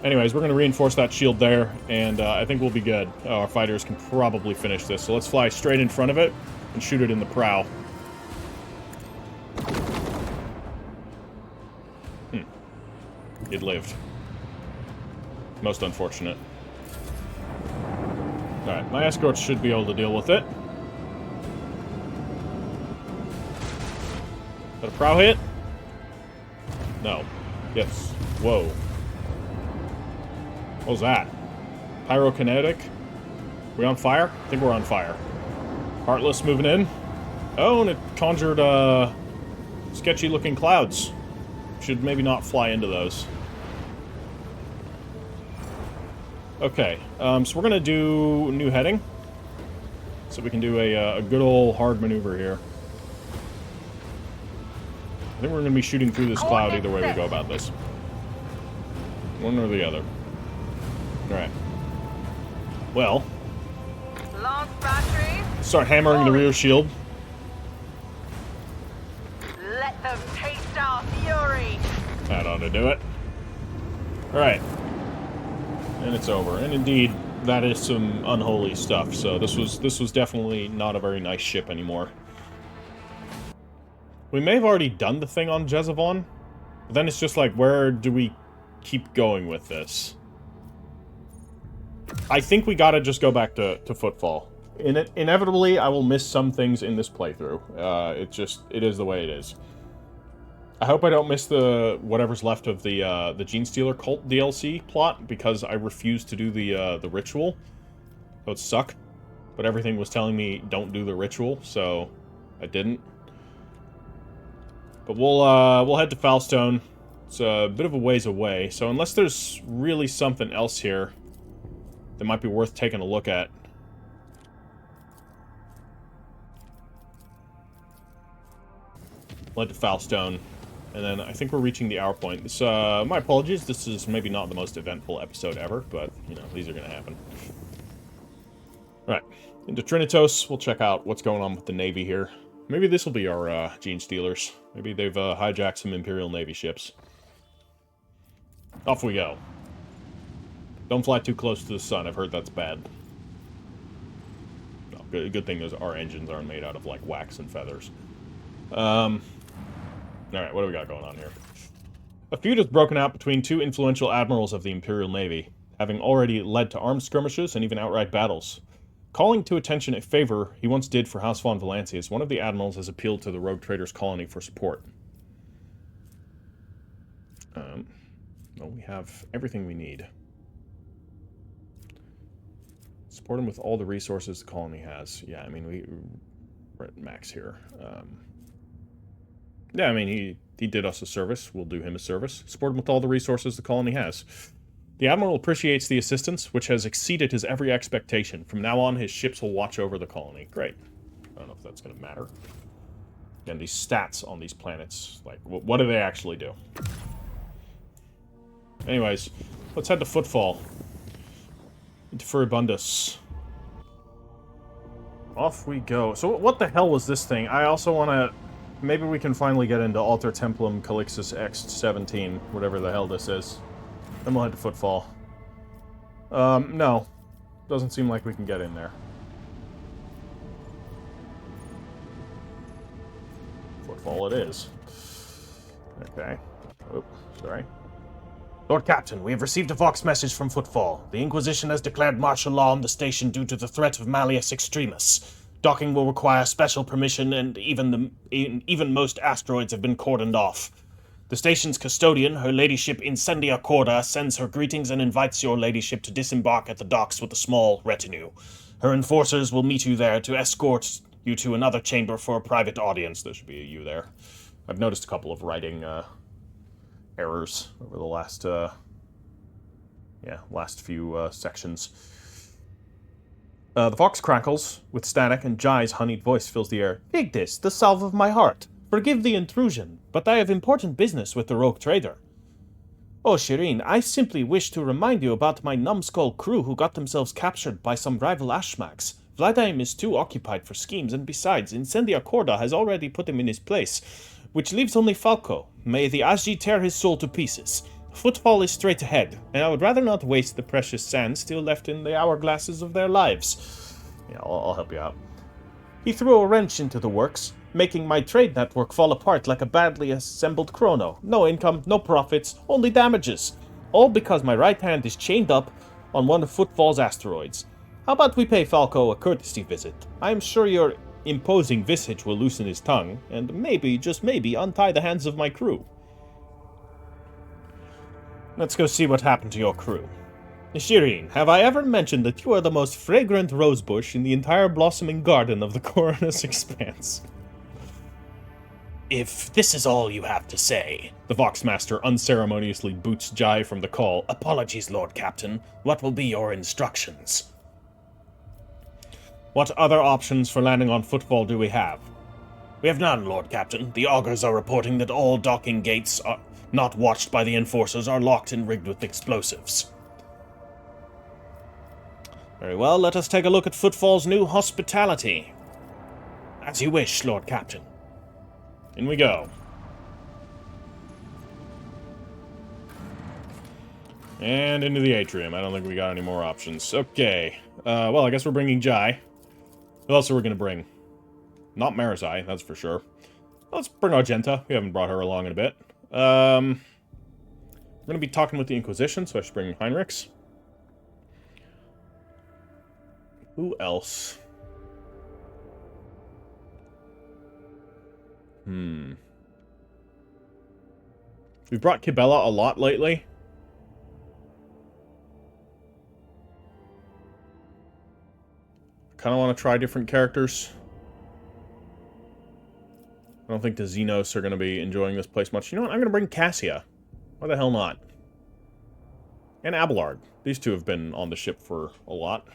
Anyways, we're going to reinforce that shield there, and I think we'll be good. Our fighters can probably finish this, so let's fly straight in front of it and shoot it in the prow. It lived. Most unfortunate. Alright, my escorts should be able to deal with it. Is that a prow hit? No. Yes. Whoa. What was that? Pyrokinetic? We on fire? I think we're on fire. Heartless moving in. Oh, and it conjured, sketchy looking clouds. Should maybe not fly into those. Okay, so we're gonna do new heading. So we can do a good old hard maneuver here. I think we're going to be shooting through this cloud either way we go about this. One or the other. Alright. Well. Launch batteries. Start hammering the rear shield. Let them taste our fury. That ought to do it. Alright. And it's over. And indeed, that is some unholy stuff, so this was definitely not a very nice ship anymore. We may have already done the thing on Jezebon, but then it's just like, where do we keep going with this? I think we gotta just go back to Footfall. Inevitably, I will miss some things in this playthrough. It is the way it is. I hope I don't miss the whatever's left of the Gene Stealer cult DLC plot, because I refused to do the ritual. So it sucked. But everything was telling me don't do the ritual, so I didn't. But we'll head to Foulstone. It's a bit of a ways away, so unless there's really something else here that might be worth taking a look at. We'll head to Foulstone. And then I think we're reaching the hour point. This, my apologies, this is maybe not the most eventful episode ever, but, you know, these are going to happen. Right, into Trinitos, we'll check out what's going on with the Navy here. Maybe this will be our, Gene Stealers. Maybe they've, hijacked some Imperial Navy ships. Off we go. Don't fly too close to the sun, I've heard that's bad. No, good thing our engines aren't made out of, like, wax and feathers. Alright, what do we got going on here? A feud has broken out between two influential admirals of the Imperial Navy, having already led to armed skirmishes and even outright battles. Calling to attention a favor he once did for House von Valancius, one of the admirals has appealed to the rogue traders' colony for support. Well, we have everything we need. Support him with all the resources the colony has. Yeah, I mean, we're at max here. Yeah, I mean, he did us a service. We'll do him a service. Support him with all the resources the colony has. The Admiral appreciates the assistance, which has exceeded his every expectation. From now on, his ships will watch over the colony. Great. I don't know if that's going to matter. Again, these stats on these planets, like, what do they actually do? Anyways, let's head to Footfall. Into Furibundus. Off we go. So what the hell was this thing? I also want to... Maybe we can finally get into Alter Templum Calixtus X-17, whatever the hell this is. Then we'll head to Footfall. No. Doesn't seem like we can get in there. Footfall it is. Okay. Oh, sorry. Lord Captain, we have received a Vox message from Footfall. The Inquisition has declared martial law on the station due to the threat of Malleus Extremis. Docking will require special permission, and even most asteroids have been cordoned off. The station's custodian, her ladyship Incendia Chorda, sends her greetings and invites your ladyship to disembark at the docks with a small retinue. Her enforcers will meet you there to escort you to another chamber for a private audience. There should be a you there. I've noticed a couple of writing errors over the last few sections. The Vox crackles with static, and Jai's honeyed voice fills the air. Ignis, the salve of my heart. Forgive the intrusion, but I have important business with the rogue trader. Oh, Cyrene, I simply wish to remind you about my numbskull crew who got themselves captured by some rival Ashmax. Vladimir is too occupied for schemes, and besides, Incendia Chorda has already put him in his place, which leaves only Falco. May the Asgi tear his soul to pieces. Footfall is straight ahead, and I would rather not waste the precious sand still left in the hourglasses of their lives. Yeah, I'll help you out. He threw a wrench into the works, making my trade network fall apart like a badly assembled chrono. No income, no profits, only damages. All because my right hand is chained up on one of Footfall's asteroids. How about we pay Falco a courtesy visit? I am sure your imposing visage will loosen his tongue, and maybe, just maybe, untie the hands of my crew. Let's go see what happened to your crew. Cyrene, have I ever mentioned that you are the most fragrant rosebush in the entire blossoming garden of the Coronus Expanse? If this is all you have to say, the Voxmaster unceremoniously boots Jai from the call. Apologies, Lord Captain. What will be your instructions? What other options for landing on Footfall do we have? We have none, Lord Captain. The augurs are reporting that all docking gates are not watched by the enforcers are locked and rigged with explosives. Very well, let us take a look at Footfall's new hospitality. As you wish, Lord Captain. In we go. And into the atrium. I don't think we got any more options. Okay. Well, I guess we're bringing Jai. Who else are we going to bring? Not Marizai, that's for sure. Let's bring Argenta. We haven't brought her along in a bit. We're going to be talking with the Inquisition, so I should bring Heinrichs. Who else? We've brought Kibella a lot lately. I kind of want to try different characters. I don't think the Xenos are going to be enjoying this place much. You know what? I'm going to bring Cassia. Why the hell not? And Abelard. These two have been on the ship for a lot.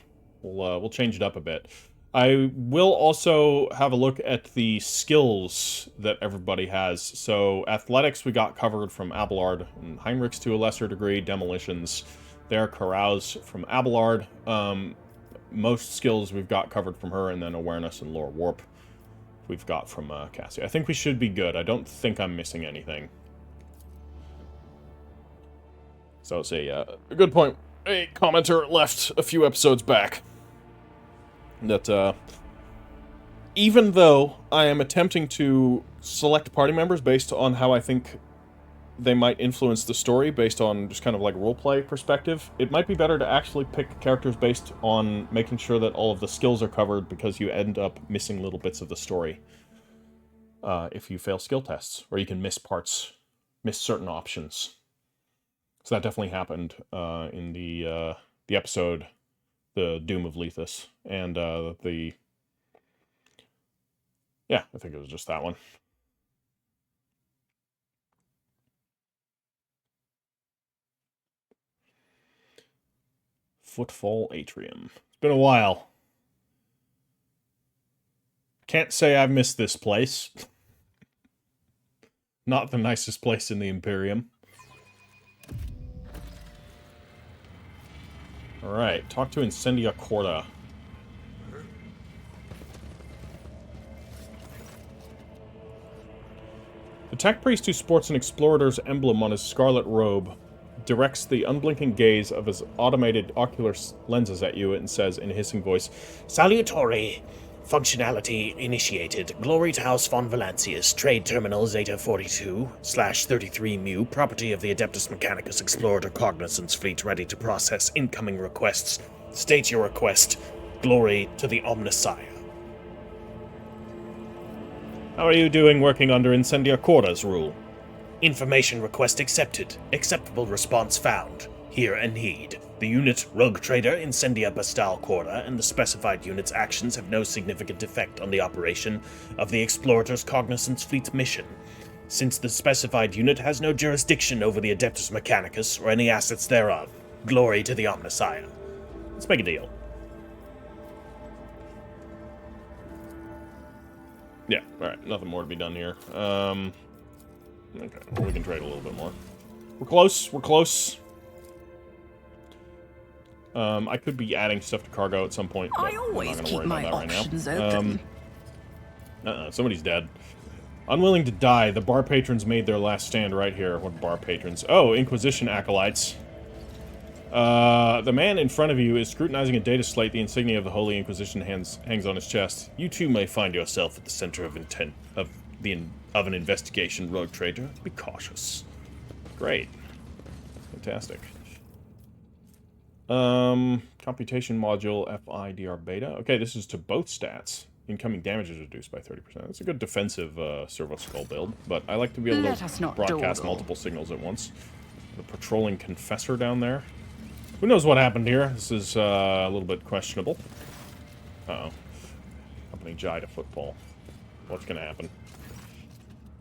We'll change it up a bit. I will also have a look at the skills that everybody has. So, athletics we got covered from Abelard, and Heinrichs to a lesser degree, demolitions there, carouse from Abelard. Most skills we've got covered from her, and then awareness and lore warp we've got from Cassie. I think we should be good. I don't think I'm missing anything. So it's a good point. A commenter left a few episodes back that even though I am attempting to select party members based on how I think they might influence the story, based on just kind of like roleplay perspective, it might be better to actually pick characters based on making sure that all of the skills are covered, because you end up missing little bits of the story if you fail skill tests, or you can miss parts, miss certain options. So that definitely happened in the episode, The Doom of Lethus, and yeah, I think it was just that one. Footfall Atrium. It's been a while. Can't say I've missed this place. Not the nicest place in the Imperium. Alright, talk to Incendia Chorda. The tech priest who sports an explorator's emblem on his scarlet robe directs the unblinking gaze of his automated ocular lenses at you and says in a hissing voice, "Salutatory! Functionality initiated. Glory to House von Valancius. Trade Terminal Zeta 42/33 Mu. Property of the Adeptus Mechanicus Explorator Cognizance Fleet ready to process incoming requests. State your request. Glory to the Omnissiah." How are you doing working under Incendia Chorda's rule? Information request accepted. Acceptable response found. Hear and heed. The unit Rogue Trader Incendia Chorda and the specified unit's actions have no significant effect on the operation of the Explorator's Cognizance Fleet mission, since the specified unit has no jurisdiction over the Adeptus Mechanicus or any assets thereof. Glory to the Omnissiah. Let's make a deal. Yeah, alright, nothing more to be done here. Okay, well, we can trade a little bit more. We're close, we're close. I could be adding stuff to cargo at some point, but I always I'm not keep gonna worry my about that options right now. open. Somebody's dead. Unwilling to die, the bar patrons made their last stand right here. What bar patrons? Oh, Inquisition acolytes. The man in front of you is scrutinizing a data slate. The insignia of the Holy Inquisition hangs on his chest. You too may find yourself at the center of an investigation, Rogue Trader. Be cautious. Great. Fantastic. Computation module FIDR beta. Okay, this is to both stats. Incoming damage is reduced by 30%. It's a good defensive servo skull build, but I like to be able to broadcast multiple signals at once. The patrolling confessor down there. Who knows what happened here? This is a little bit questionable. Uh-oh. Company Jai to Footfall. What's gonna happen?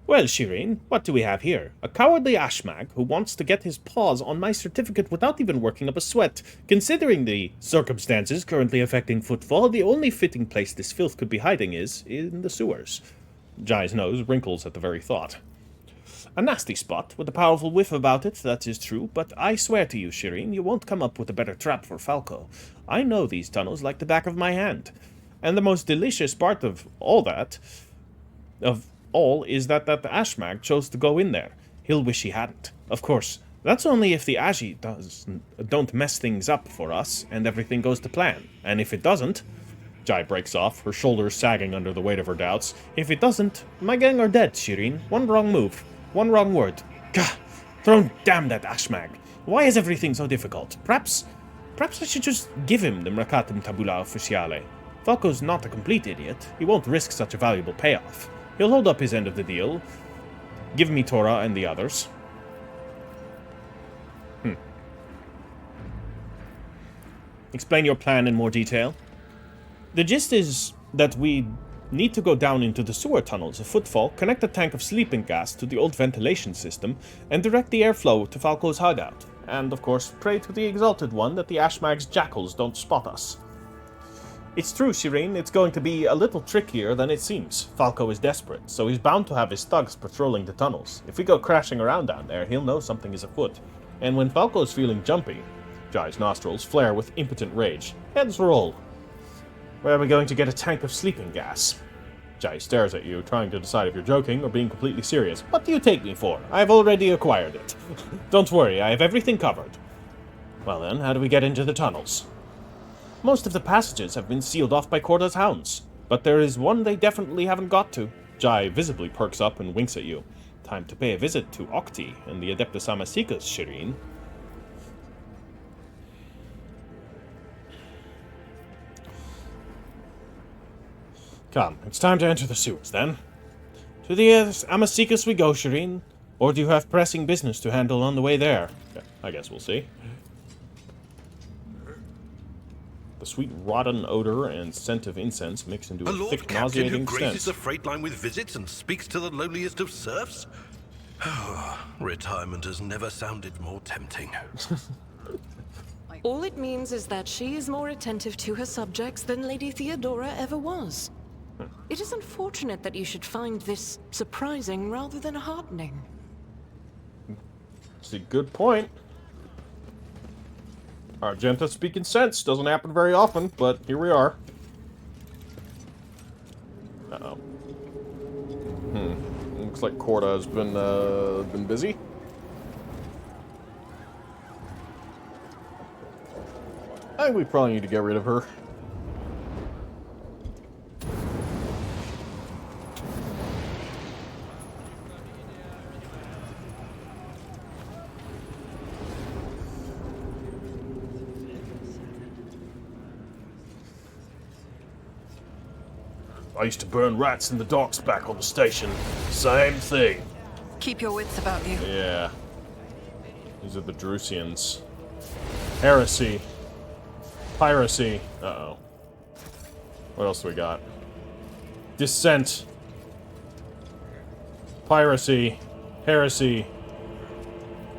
Well, Cyrene, what do we have here? A cowardly ashmag who wants to get his paws on my certificate without even working up a sweat. Considering the circumstances currently affecting Footfall, the only fitting place this filth could be hiding is in the sewers. Jai's nose wrinkles at the very thought. A nasty spot, with a powerful whiff about it, that is true, but I swear to you, Cyrene, you won't come up with a better trap for Falco. I know these tunnels like the back of my hand. And the most delicious part of all is that the Ashmag chose to go in there. He'll wish he hadn't. Of course, that's only if the Ashi don't mess things up for us, and everything goes to plan. And if it doesn't... Jai breaks off, her shoulders sagging under the weight of her doubts. If it doesn't, my gang are dead, Cyrene. One wrong move. One wrong word. Gah! Thrown damn that Ashmag. Why is everything so difficult? Perhaps I should just give him the Mercatum Tabula Officiale. Falco's not a complete idiot. He won't risk such a valuable payoff. He'll hold up his end of the deal. Give me Tora and the others. Explain your plan in more detail. The gist is that we need to go down into the sewer tunnels of Footfall, connect a tank of sleeping gas to the old ventilation system, and direct the airflow to Falco's hideout. And, of course, pray to the Exalted One that the Ashmag's jackals don't spot us. It's true, Cyrene, it's going to be a little trickier than it seems. Falco is desperate, so he's bound to have his thugs patrolling the tunnels. If we go crashing around down there, he'll know something is afoot. And when Falco's feeling jumpy, Jai's nostrils flare with impotent rage. Heads roll. Where are we going to get a tank of sleeping gas? Jai stares at you, trying to decide if you're joking or being completely serious. What do you take me for? I've already acquired it. Don't worry, I have everything covered. Well then, how do we get into the tunnels? Most of the passages have been sealed off by Chorda's hounds, but there is one they definitely haven't got to. Jai visibly perks up and winks at you. Time to pay a visit to Octi and the Adeptus Amasicus, Cyrene. Come, it's time to enter the sewers, then. To the Amasicus we go, Cyrene. Or do you have pressing business to handle on the way there? Yeah, I guess we'll see. The sweet rotten odor and scent of incense mix into a thick, nauseating stench. Graces the freight line with visits and speaks to the lowliest of serfs? Retirement has never sounded more tempting. All it means is that she is more attentive to her subjects than Lady Theodora ever was. It is unfortunate that you should find this surprising rather than heartening. That's a good point. Argenta speaking sense doesn't happen very often, but here we are. Uh-oh. Looks like Chorda has been busy. I think we probably need to get rid of her. I used to burn rats in the docks back on the station. Same thing. Keep your wits about you. Yeah. These are the Drusians. Heresy. Piracy. Uh-oh. What else do we got? Dissent. Piracy. Heresy.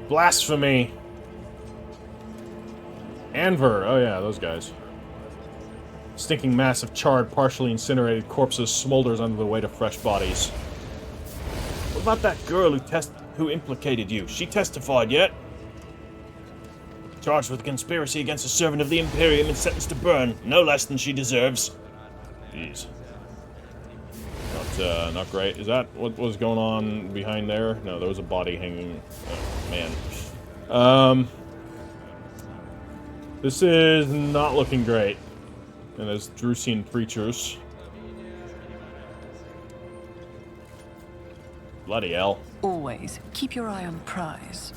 Blasphemy. Anver. Oh yeah, those guys. Stinking mass of charred, partially incinerated corpses smolders under the weight of fresh bodies. What about that girl who implicated you? She testified yet? Charged with conspiracy against a servant of the Imperium and sentenced to burn, no less than she deserves. Jeez. Not great. Is that what was going on behind there? No, there was a body hanging. Oh, man. This is not looking great. And as Drusian preachers. Bloody hell. Always keep your eye on the prize.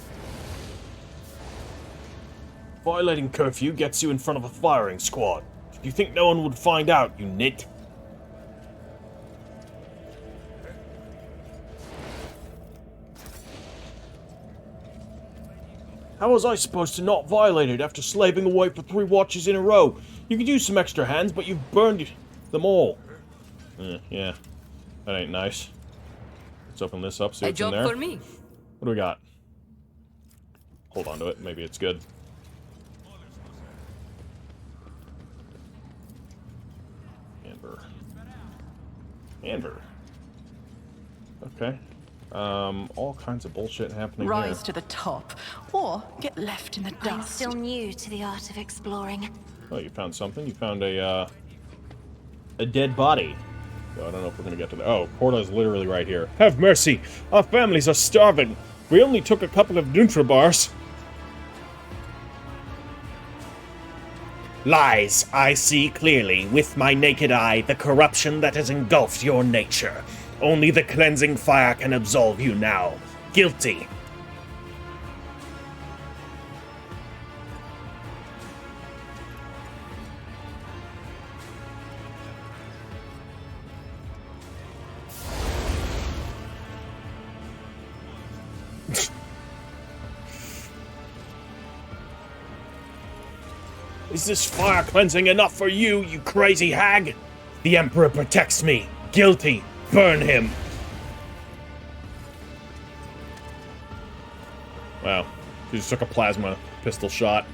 Violating curfew gets you in front of a firing squad. You think no one would find out, you nit? How was I supposed to not violate it after slaving away for 3 watches in a row? You could use some extra hands, but you've burned them all. Yeah. That ain't nice. Let's open this up, see what's in there. A job for me. What do we got? Hold on to it. Maybe it's good. Anver. Okay. All kinds of bullshit happening Rise here. to the top, or get left in the dust. I'm still new to the art of exploring. Oh, you found something? You found a dead body. So I don't know if we're gonna get to that. Oh, Chorda's literally right here. Have mercy! Our families are starving! We only took a couple of Nutribars. Lies. I see clearly, with my naked eye, the corruption that has engulfed your nature. Only the cleansing fire can absolve you now. Guilty. Is this fire cleansing enough for you, you crazy hag? The Emperor protects me. Guilty. Burn him. Wow. She just took a plasma pistol shot.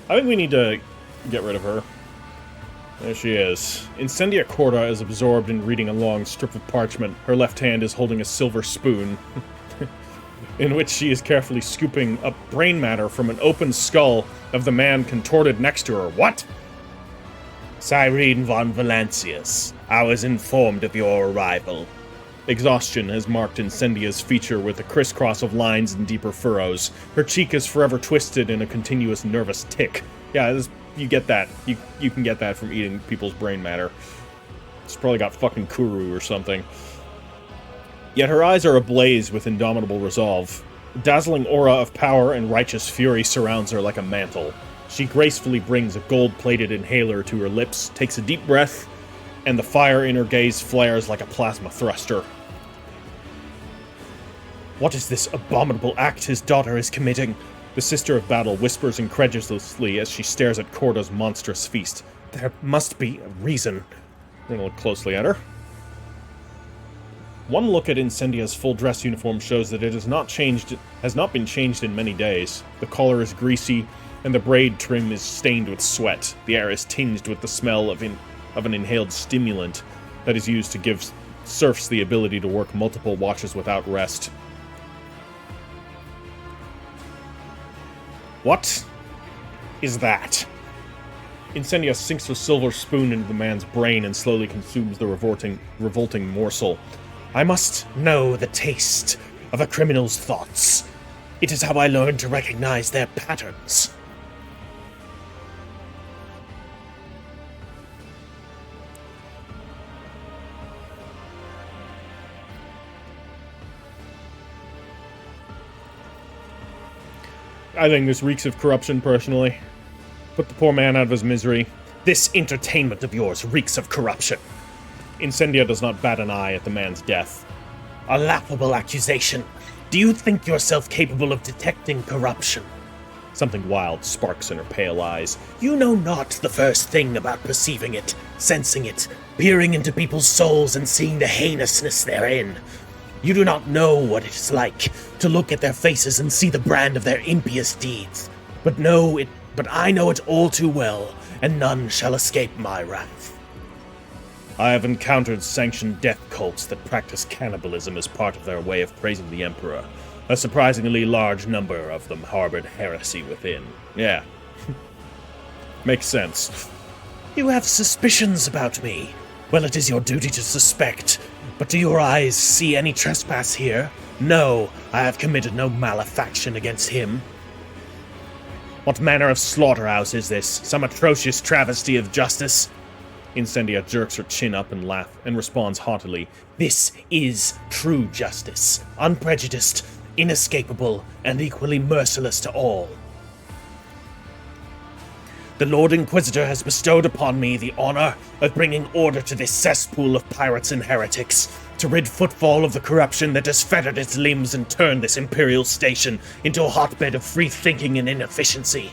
I think we need to get rid of her. There she is. Incendia Chorda is absorbed in reading a long strip of parchment. Her left hand is holding a silver spoon, in which she is carefully scooping up brain matter from an open skull of the man contorted next to her. What? Cyrene von Valancius, I was informed of your arrival. Exhaustion has marked Incendia's feature with a crisscross of lines and deeper furrows. Her cheek is forever twisted in a continuous nervous tick. Yeah, you get that. You can get that from eating people's brain matter. It's probably got fucking Kuru or something. Yet her eyes are ablaze with indomitable resolve. A dazzling aura of power and righteous fury surrounds her like a mantle. She gracefully brings a gold-plated inhaler to her lips, takes a deep breath, and the fire in her gaze flares like a plasma thruster. What is this abominable act his daughter is committing? The Sister of Battle whispers incredulously as she stares at Chorda's monstrous feast. There must be a reason. We're gonna look closely at her. One look at Incendia's full dress uniform shows that it has not been changed in many days. The collar is greasy, and the braid trim is stained with sweat. The air is tinged with the smell of an inhaled stimulant that is used to give serfs the ability to work multiple watches without rest. What is that? Incendia sinks her silver spoon into the man's brain and slowly consumes the revolting morsel. I must know the taste of a criminal's thoughts. It is how I learn to recognize their patterns. I think this reeks of corruption, personally. Put the poor man out of his misery. This entertainment of yours reeks of corruption. Incendia does not bat an eye at the man's death. A laughable accusation. Do you think yourself capable of detecting corruption? Something wild sparks in her pale eyes. You know not the first thing about perceiving it, sensing it, peering into people's souls and seeing the heinousness therein. You do not know what it is like to look at their faces and see the brand of their impious deeds. But I know it all too well, and none shall escape my wrath. I have encountered sanctioned death cults that practice cannibalism as part of their way of praising the Emperor. A surprisingly large number of them harbored heresy within. Yeah. Makes sense. You have suspicions about me. Well, it is your duty to suspect. But do your eyes see any trespass here? No, I have committed no malefaction against him. What manner of slaughterhouse is this? Some atrocious travesty of justice? Incendia jerks her chin up and responds haughtily. This is true justice, unprejudiced, inescapable, and equally merciless to all. The Lord Inquisitor has bestowed upon me the honor of bringing order to this cesspool of pirates and heretics, to rid Footfall of the corruption that has fettered its limbs and turned this Imperial station into a hotbed of free thinking and inefficiency.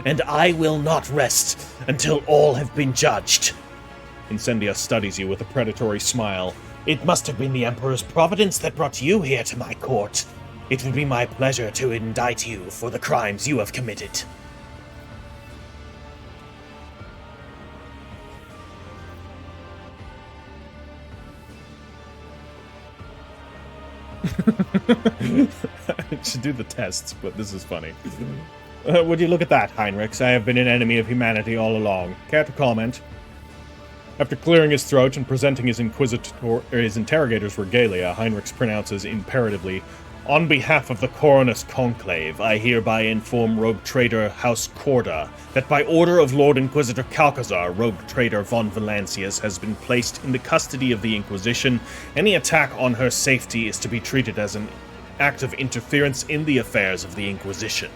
And I will not rest until all have been judged. Incendia studies you with a predatory smile. It must have been the Emperor's providence that brought you here to my court. It would be my pleasure to indict you for the crimes you have committed. I should do the tests, but this is funny. Would you look at that, Heinrichs? I have been an enemy of humanity all along. Care to comment? After clearing his throat and presenting his interrogator's regalia, Heinrichs pronounces imperatively, "On behalf of the Coronus Conclave, I hereby inform Rogue Trader House Chorda that by order of Lord Inquisitor Calcazar, Rogue Trader von Valancius has been placed in the custody of the Inquisition. Any attack on her safety is to be treated as an act of interference in the affairs of the Inquisition."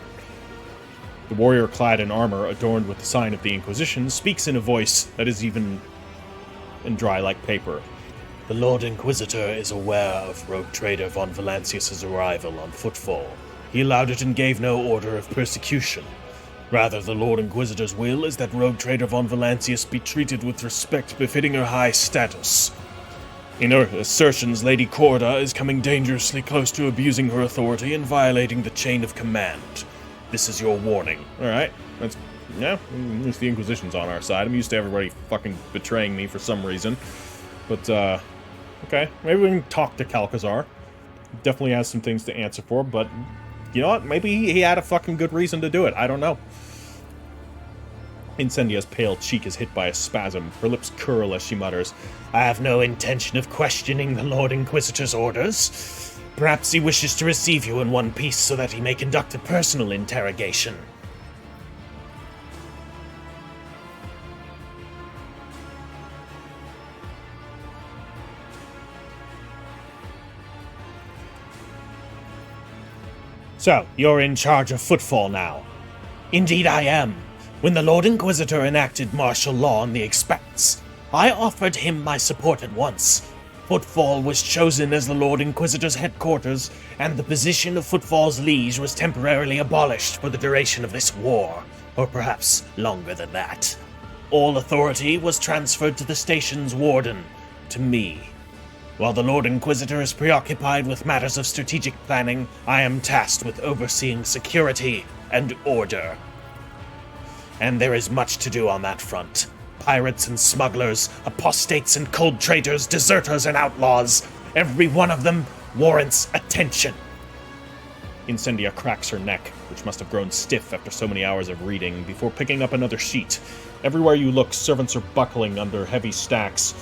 The warrior clad in armor adorned with the sign of the Inquisition speaks in a voice that is even and dry like paper. "The Lord Inquisitor is aware of Rogue Trader von Valancius' arrival on Footfall. He allowed it and gave no order of persecution. Rather, the Lord Inquisitor's will is that Rogue Trader von Valancius be treated with respect befitting her high status. In her assertions, Lady Chorda is coming dangerously close to abusing her authority and violating the chain of command. This is your warning." Alright, yeah, at least the Inquisition's on our side. I'm used to everybody fucking betraying me for some reason. But, okay, maybe we can talk to Calcazar. Definitely has some things to answer for, but you know what? Maybe he had a fucking good reason to do it. I don't know. Incendia's pale cheek is hit by a spasm. Her lips curl as she mutters, "I have no intention of questioning the Lord Inquisitor's orders. Perhaps he wishes to receive you in one piece so that he may conduct a personal interrogation." "So, you're in charge of Footfall now?" "Indeed I am. When the Lord Inquisitor enacted martial law on the Expanse, I offered him my support at once. Footfall was chosen as the Lord Inquisitor's headquarters, and the position of Footfall's liege was temporarily abolished for the duration of this war, or perhaps longer than that. All authority was transferred to the station's warden, to me. While the Lord Inquisitor is preoccupied with matters of strategic planning, I am tasked with overseeing security and order. And there is much to do on that front. Pirates and smugglers, apostates and cold traitors, deserters and outlaws, every one of them warrants attention." Incendia cracks her neck, which must have grown stiff after so many hours of reading, before picking up another sheet. Everywhere you look, servants are buckling under heavy stacks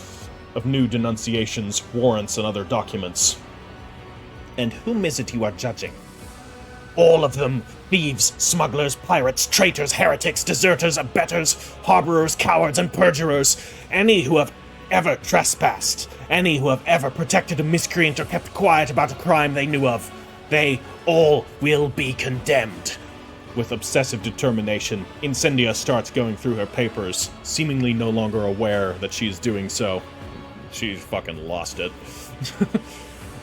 of new denunciations, warrants, and other documents. "And whom is it you are judging?" "All of them. Thieves, smugglers, pirates, traitors, heretics, deserters, abettors, harborers, cowards, and perjurers. Any who have ever trespassed. Any who have ever protected a miscreant or kept quiet about a crime they knew of. They all will be condemned." With obsessive determination, Incendia starts going through her papers, seemingly no longer aware that she is doing so. She's fucking lost it.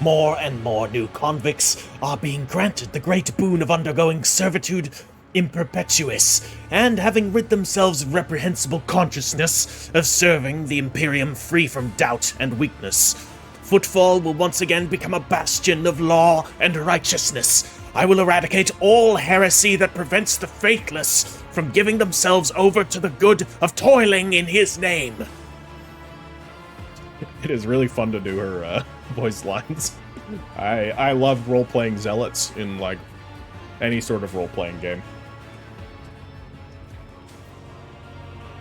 "More and more new convicts are being granted the great boon of undergoing servitude in perpetuis, and having rid themselves of reprehensible consciousness of serving the Imperium free from doubt and weakness. Footfall will once again become a bastion of law and righteousness. I will eradicate all heresy that prevents the faithless from giving themselves over to the good of toiling in his name." It is really fun to do her voice lines. I love role-playing zealots in, like, any sort of role-playing game.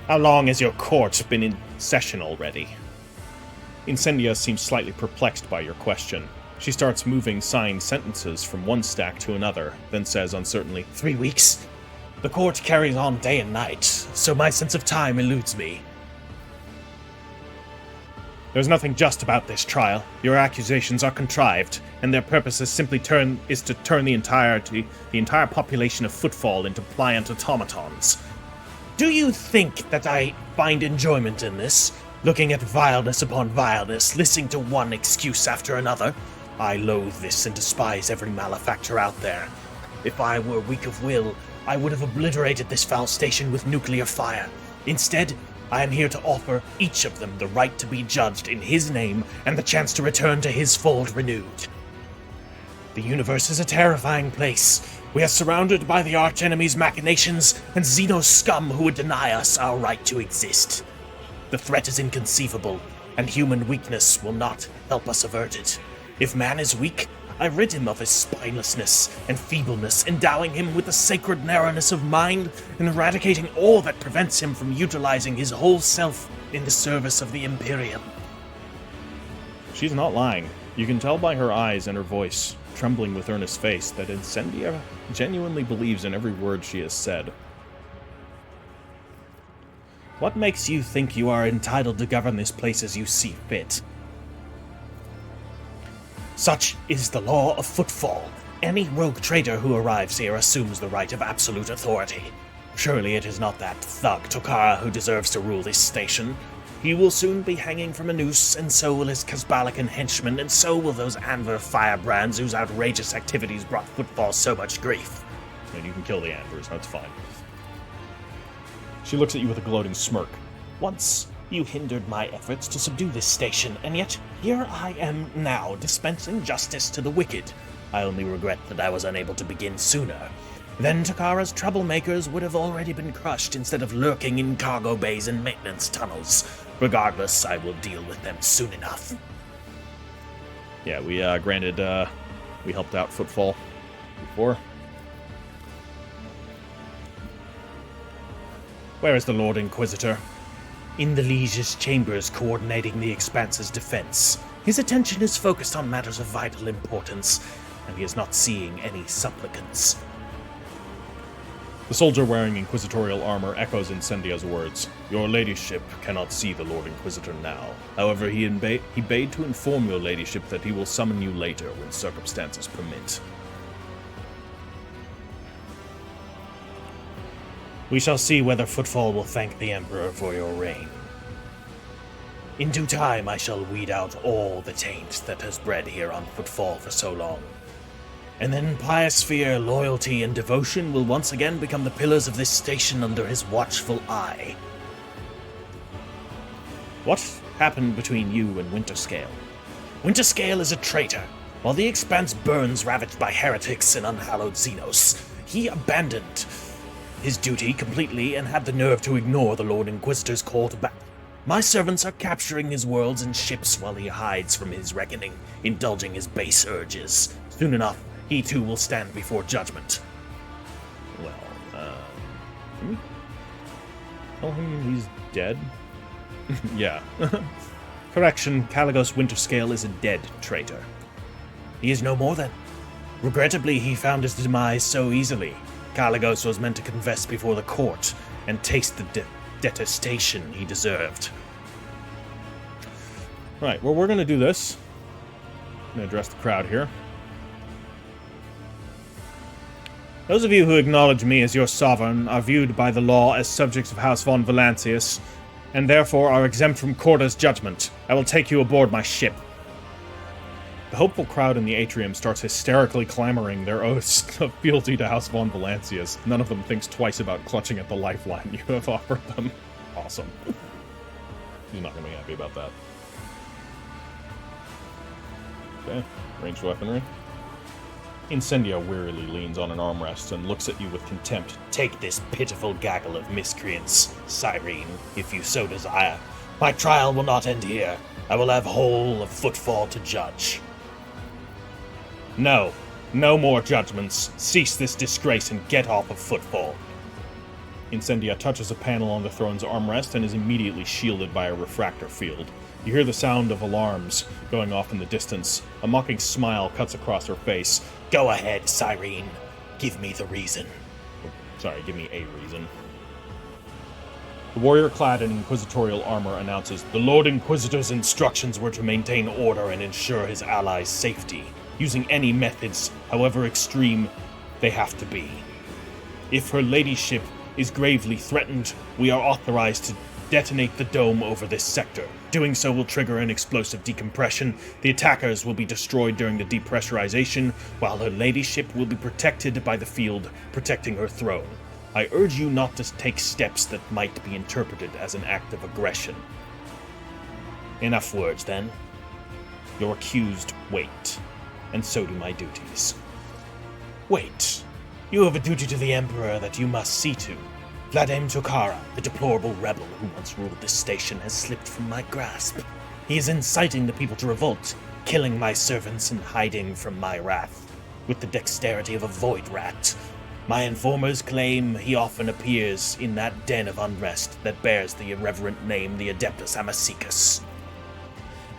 "How long has your court been in session already?" Incendia seems slightly perplexed by your question. She starts moving signed sentences from one stack to another, then says uncertainly, 3 weeks? The court carries on day and night, so my sense of time eludes me. There's nothing just about this trial. Your accusations are contrived, and their purpose is simply to turn the entire population of Footfall into pliant automatons. Do you think that I find enjoyment in this? Looking at vileness upon vileness, listening to one excuse after another? I loathe this and despise every malefactor out there. If I were weak of will, I would have obliterated this foul station with nuclear fire. Instead, I am here to offer each of them the right to be judged in his name and the chance to return to his fold renewed. The universe is a terrifying place. We are surrounded by the arch-enemy's machinations and Xeno scum who would deny us our right to exist. The threat is inconceivable, and human weakness will not help us avert it. If man is weak, I rid him of his spinelessness and feebleness, endowing him with a sacred narrowness of mind, and eradicating all that prevents him from utilizing his whole self in the service of the Imperium. She's not lying. You can tell by her eyes and her voice, trembling with earnest face, that Incendia genuinely believes in every word she has said. What makes you think you are entitled to govern this place as you see fit? Such is the law of Footfall. Any rogue trader who arrives here assumes the right of absolute authority. Surely it is not that thug Tokara who deserves to rule this station. He will soon be hanging from a noose, and so will his Kasbalican henchmen, and so will those Anver firebrands whose outrageous activities brought Footfall so much grief. And you can kill the Anvers, that's fine. She looks at you with a gloating smirk. Once you hindered my efforts to subdue this station, and yet here I am now, dispensing justice to the wicked. I only regret that I was unable to begin sooner. Then Takara's troublemakers would have already been crushed instead of lurking in cargo bays and maintenance tunnels. Regardless, I will deal with them soon enough. Yeah, we we helped out Footfall before. Where is the Lord Inquisitor? In the Liege's chambers, coordinating the Expanse's defense. His attention is focused on matters of vital importance, and he is not seeing any supplicants. The soldier wearing inquisitorial armor echoes Incendia's words. Your ladyship cannot see the Lord Inquisitor now. However, he bade to inform your ladyship that he will summon you later when circumstances permit. We shall see whether Footfall will thank the Emperor for your reign. In due time, I shall weed out all the taint that has bred here on Footfall for so long. And then pious fear, loyalty, and devotion will once again become the pillars of this station under his watchful eye. What happened between you and Winterscale? Winterscale is a traitor. While the Expanse burns ravaged by heretics and unhallowed Xenos, he abandoned his duty completely and had the nerve to ignore the Lord Inquisitor's call to battle. My servants are capturing his worlds and ships while he hides from his reckoning, indulging his base urges. Soon enough, he too will stand before judgment. Well, can we tell him he's dead? Yeah. Correction, Caligos Winterscale is a dead traitor. He is no more then. Regrettably, he found his demise so easily. Caligos was meant to confess before the court and taste the detestation he deserved. Right, well, we're going to do this. I'm going to address the crowd here. Those of you who acknowledge me as your sovereign are viewed by the law as subjects of House von Valancius, and therefore are exempt from Chorda's judgment. I will take you aboard my ship. The hopeful crowd in the atrium starts hysterically clamoring their oaths of fealty to House von Valancius. None of them thinks twice about clutching at the lifeline you have offered them. Awesome. He's not going to be happy about that. Okay, ranged weaponry. Incendia wearily leans on an armrest and looks at you with contempt. Take this pitiful gaggle of miscreants, Cyrene, if you so desire. My trial will not end here. I will have whole of Footfall to judge. No, no more judgments. Cease this disgrace and get off of Footfall. Incendia touches a panel on the throne's armrest and is immediately shielded by a refractor field. You hear the sound of alarms going off in the distance. A mocking smile cuts across her face. Go ahead, Cyrene. Give me the reason. Sorry, give me a reason. The warrior clad in inquisitorial armor announces, The Lord Inquisitor's instructions were to maintain order and ensure his allies' safety, using any methods, however extreme, they have to be. If her ladyship is gravely threatened, we are authorized to detonate the dome over this sector. Doing so will trigger an explosive decompression. The attackers will be destroyed during the depressurization, while her ladyship will be protected by the field protecting her throne. I urge you not to take steps that might be interpreted as an act of aggression. Enough words, then. Your accused wait, and so do my duties. Wait. You have a duty to the Emperor that you must see to. Vladimir Tokara, the deplorable rebel who once ruled this station, has slipped from my grasp. He is inciting the people to revolt. killing my servants and hiding from my wrath, with the dexterity of a void rat. My informers claim he often appears in that den of unrest that bears the irreverent name the Adeptus Amazicus.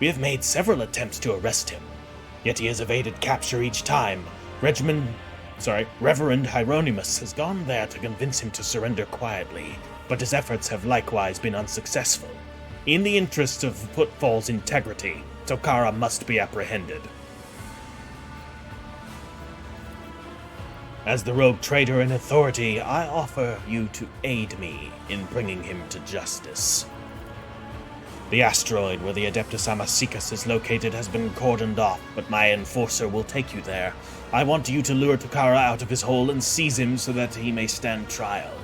We have made several attempts to arrest him, yet he has evaded capture each time. Reverend Hieronymus has gone there to convince him to surrender quietly, but his efforts have likewise been unsuccessful. In the interest of Footfall's integrity, Tokara must be apprehended. As the rogue traitor in authority, I offer you to aid me in bringing him to justice. The asteroid where the Adeptus Amazicus is located has been cordoned off, but my enforcer will take you there. I want you to lure Tokara out of his hole and seize him so that he may stand trial.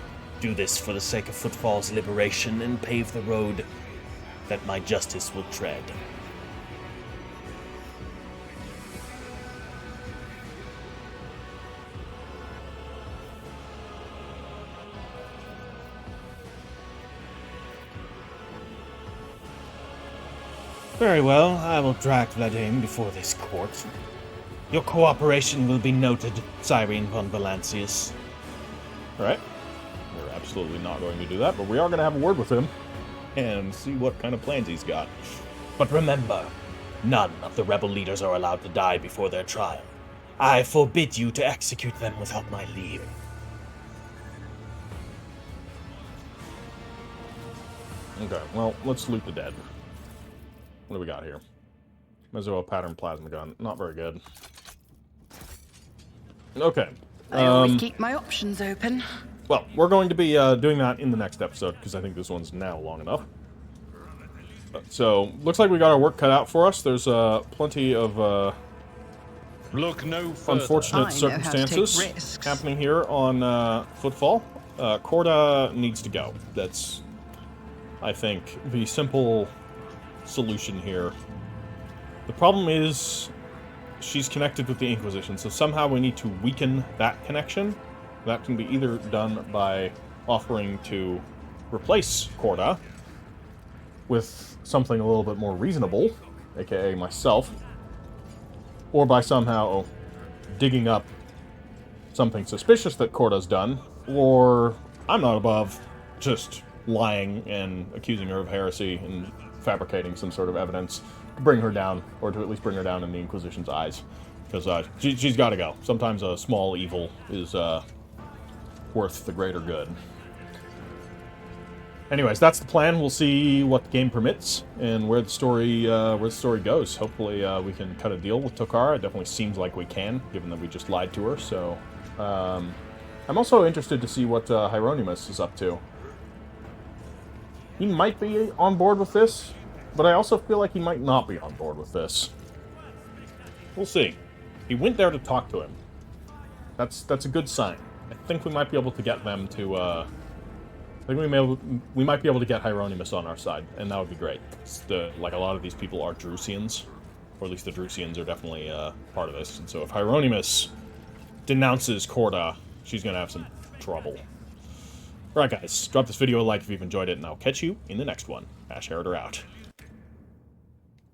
Do this for the sake of Footfall's liberation and pave the road that my justice will tread. Very well, I will drag Vladimir before this court. Your cooperation will be noted, Cyrene von Valancius. Alright. We're absolutely not going to do that, but we are going to have a word with him and see what kind of plans he's got. But remember, none of the rebel leaders are allowed to die before their trial. I forbid you to execute them without my leave. Okay, well, let's loot the dead. What do we got here? Mesoa pattern plasma gun. Not very good. Okay. I always keep my options open. Well, we're going to be doing that in the next episode, because I think this one's now long enough. So, looks like we got our work cut out for us. There's plenty of Look no unfortunate circumstances happening here on Footfall. Chorda needs to go. That's, I think, the simple solution here. The problem is she's connected with the Inquisition, so somehow we need to weaken that connection. That can be either done by offering to replace Chorda with something a little bit more reasonable, aka myself, or by somehow digging up something suspicious that Chorda's done, or I'm not above just lying and accusing her of heresy and fabricating some sort of evidence to bring her down, or to at least bring her down in the Inquisition's eyes. Because she's got to go. Sometimes a small evil is worth the greater good. Anyways, that's the plan. We'll see what the game permits and where the story goes. Hopefully we can cut a deal with Tokara. It definitely seems like we can, given that we just lied to her. So I'm also interested to see what Hieronymus is up to. He might be on board with this, but I also feel like he might not be on board with this. We'll see. He went there to talk to him. That's a good sign. I think we might be able to get them to, I think we might be able to get Hieronymus on our side, and that would be great. Like, a lot of these people are Drusians, or at least the Drusians are definitely part of this. And so if Hieronymus denounces Chorda, she's going to have some trouble. Alright guys, drop this video a like if you've enjoyed it, and I'll catch you in the next one. Heritor out.